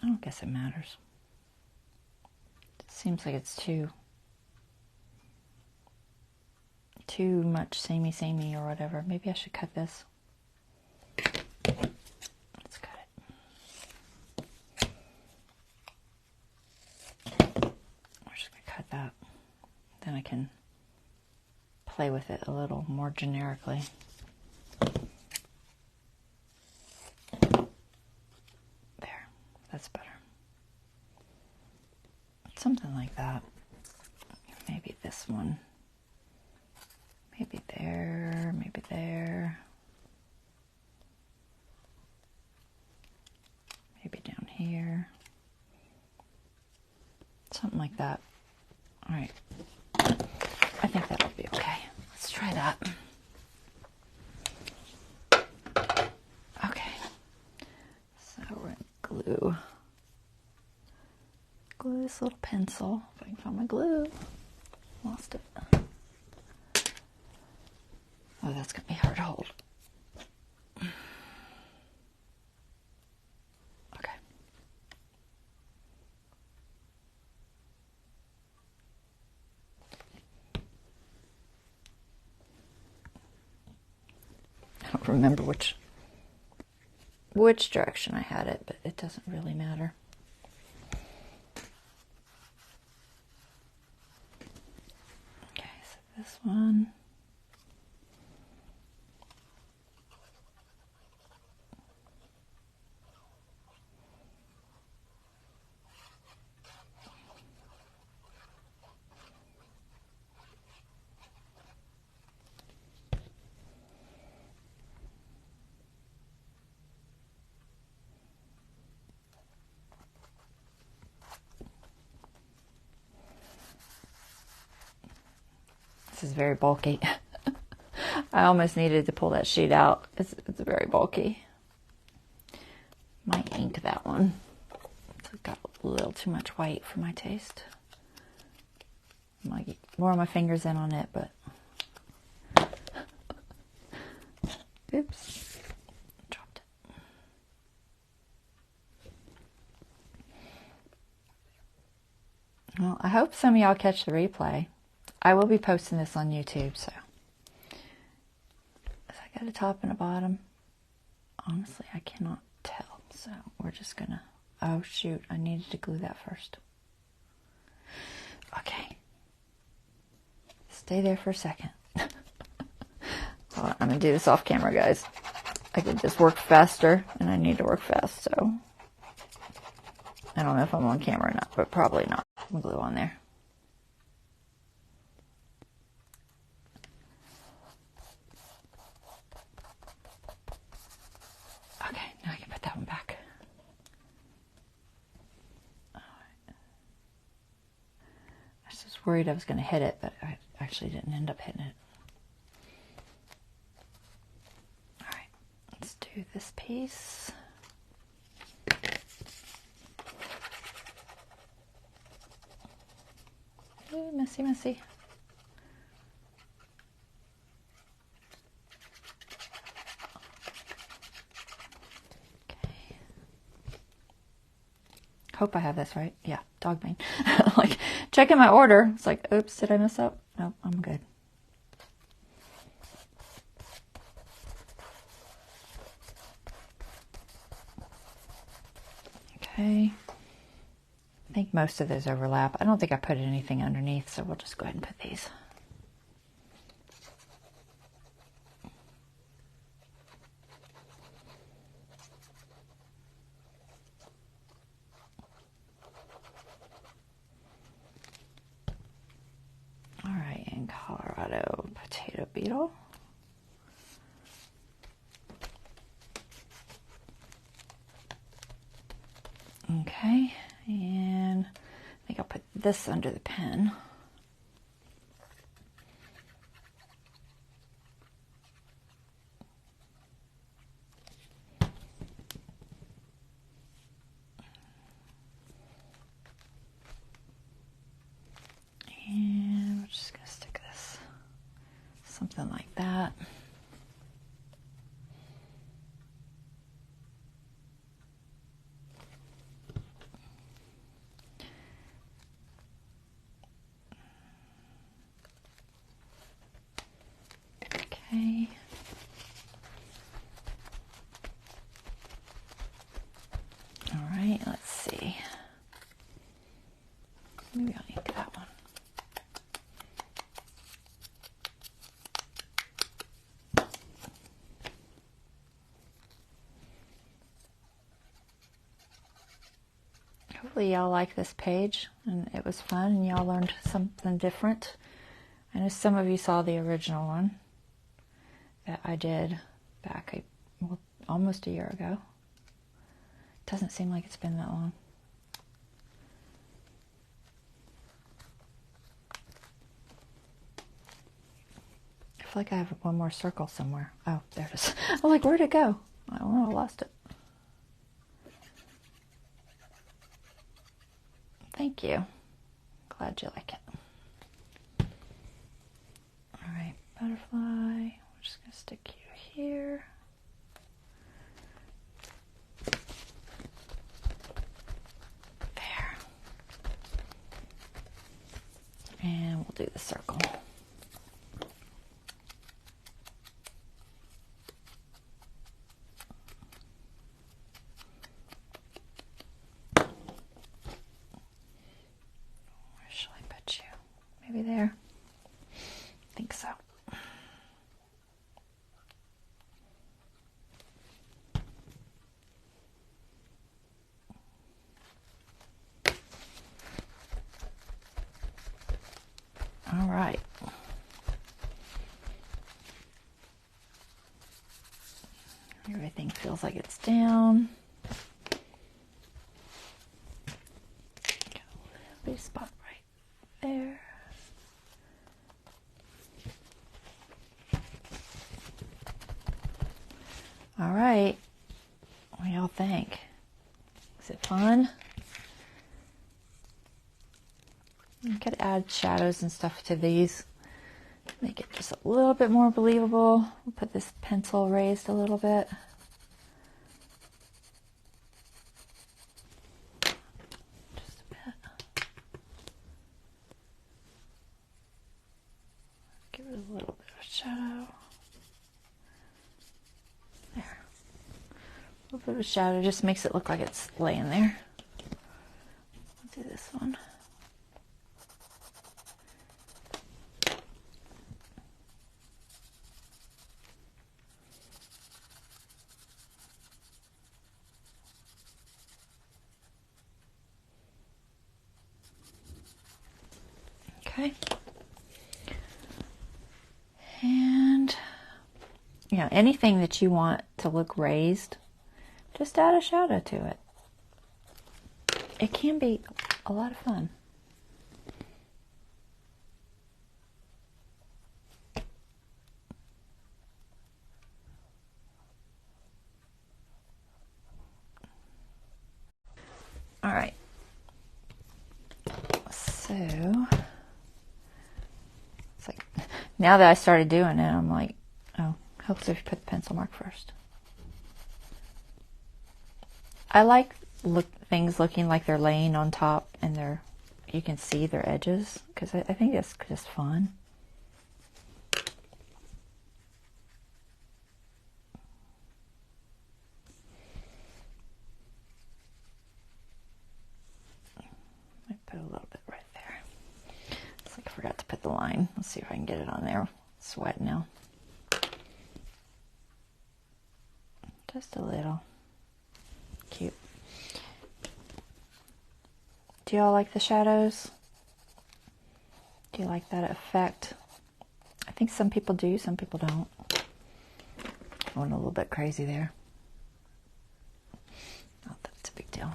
I don't guess it matters. Seems like it's too much samey or whatever. Maybe I should cut this. Let's cut it. We're just gonna cut that. Then I can play with it a little more generically. There, that's better. Something like that. Maybe this one. Maybe there, maybe there. Maybe down here. Something like that. All right. I think that'll be okay. Let's try that. Okay. So we're going to glue this little pencil. If I can find my glue. Lost it. Oh, that's going to be hard to hold. Okay. I don't remember which direction I had it, but it doesn't really matter. Okay, so this one. This is very bulky. I almost needed to pull that sheet out. It's very bulky. Might ink that one. It's got a little too much white for my taste. Might get more of my fingers in on it, but oops, dropped it. Well, I hope some of y'all catch the replay. I will be posting this on YouTube, so I got a top and a bottom. Honestly, I cannot tell, so we're just gonna, oh shoot, I needed to glue that first. Okay. Stay there for a second. Hold on, I'm gonna do this off camera, guys. I could just work faster, and I need to work fast, so I don't know if I'm on camera or not, but probably not. Some glue on there. Okay, now I can put that one back. All right. I was just worried I was going to hit it, but I actually didn't end up hitting it. All right, let's do this piece. Ooh, messy, messy. Hope I have this right. Yeah, dog bane. Like, checking my order. It's like, oops, did I mess up? No, I'm good. Okay. I think most of those overlap. I don't think I put anything underneath, so we'll just go ahead and put these. All right, in Colorado, potato beetle. Okay, and I think I'll put this under the pen. And we're just going to stick this, something like that. Okay. All right, let's see. Maybe I'll need that one. Hopefully y'all like this page and it was fun and y'all learned something different. I know some of you saw the original one that I did back almost a year ago. Doesn't seem like it's been that long. I feel like I have one more circle somewhere. Oh, there it is. I'm like, where'd it go? I don't know, I lost it. Thank you. Glad you like it. All right, butterfly. We're just gonna stick you here. There. And we'll do the circle. Maybe there. I think so. All right. Everything feels like it's down. Got a little spot right there. All right, what do y'all think? Is it fun? You could add shadows and stuff to these. Make it just a little bit more believable. We'll put this pencil raised a little bit. Just a bit. Give it a little bit of shadow. There. A little bit of shadow just makes it look like it's laying there. I'll do this one. Okay. And, you know, anything that you want to look raised, just add a shadow to it. It can be a lot of fun. All right. So, it's like, now that I started doing it, I'm like, oh, helps if you put the pencil mark first. I like things looking like they're laying on top and you can see their edges, because I think that's just fun. I put a little bit right there. It's like I forgot to put the line. Let's see if I can get it on there. It's wet now. Just a little. Cute. Do y'all like the shadows? Do you like that effect? I think some people do, some people don't. I went a little bit crazy there. Not that it's a big deal.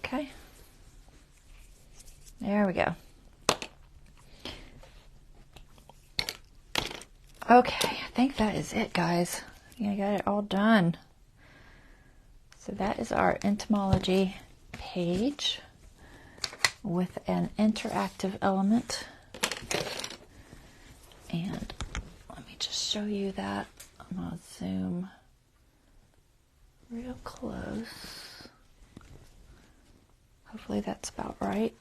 Okay. There we go. Okay, I think that is it, guys. I got it all done. So that is our entomology page with an interactive element. And just show you that. I'm going to zoom real close. Hopefully that's about right.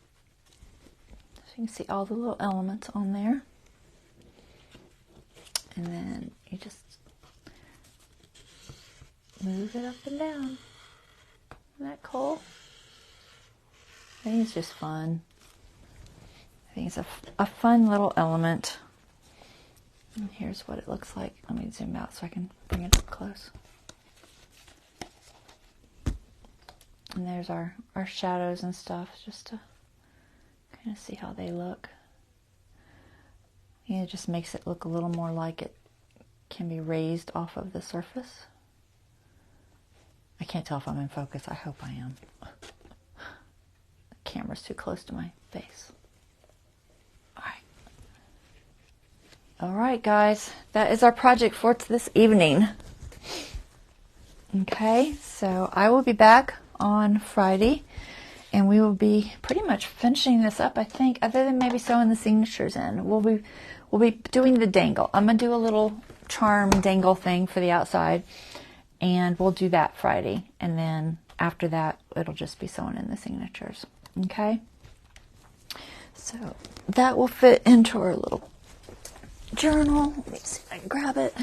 So you can see all the little elements on there. And then you just move it up and down. Isn't that cool? I think it's just fun. I think it's a fun little element. And here's what it looks like. Let me zoom out so I can bring it up close. And there's our shadows and stuff, just to kind of see how they look. Yeah, it just makes it look a little more like it can be raised off of the surface. I can't tell if I'm in focus. I hope I am. The camera's too close to my face. All right, guys. That is our project for this evening. Okay, so I will be back on Friday, and we will be pretty much finishing this up, I think, other than maybe sewing the signatures in. We'll be doing the dangle. I'm going to do a little charm dangle thing for the outside, and we'll do that Friday. And then after that, it'll just be sewing in the signatures. Okay? So that will fit into our little journal. Let me see if I can grab it.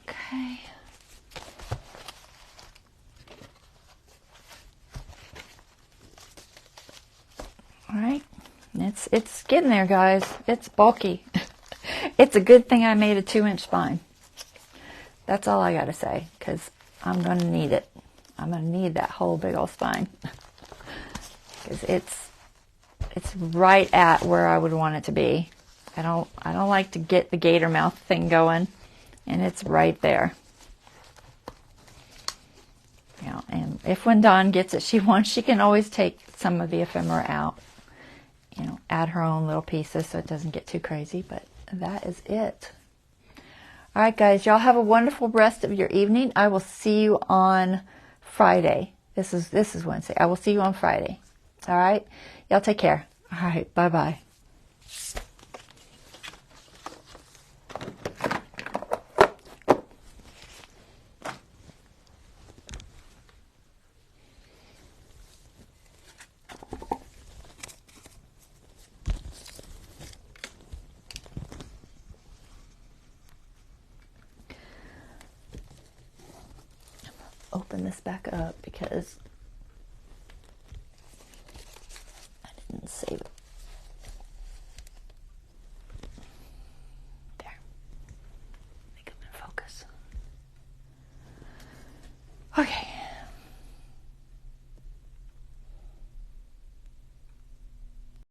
Okay. All right. It's getting there, guys. It's bulky. It's a good thing I made a 2-inch spine. That's all I got to say, because I'm going to need it. I'm going to need that whole big old spine, because it's right at where I would want it to be. I don't like to get the gator mouth thing going, and it's right there. You know, and if when Dawn gets it she wants, she can always take some of the ephemera out. You know, add her own little pieces so it doesn't get too crazy, but that is it. All right, guys, y'all have a wonderful rest of your evening. I will see you on Friday. This is Wednesday. I will see you on Friday. All right? Y'all take care. All right. Bye-bye. Open this back up because I didn't save it. There. I think I'm in focus. Okay.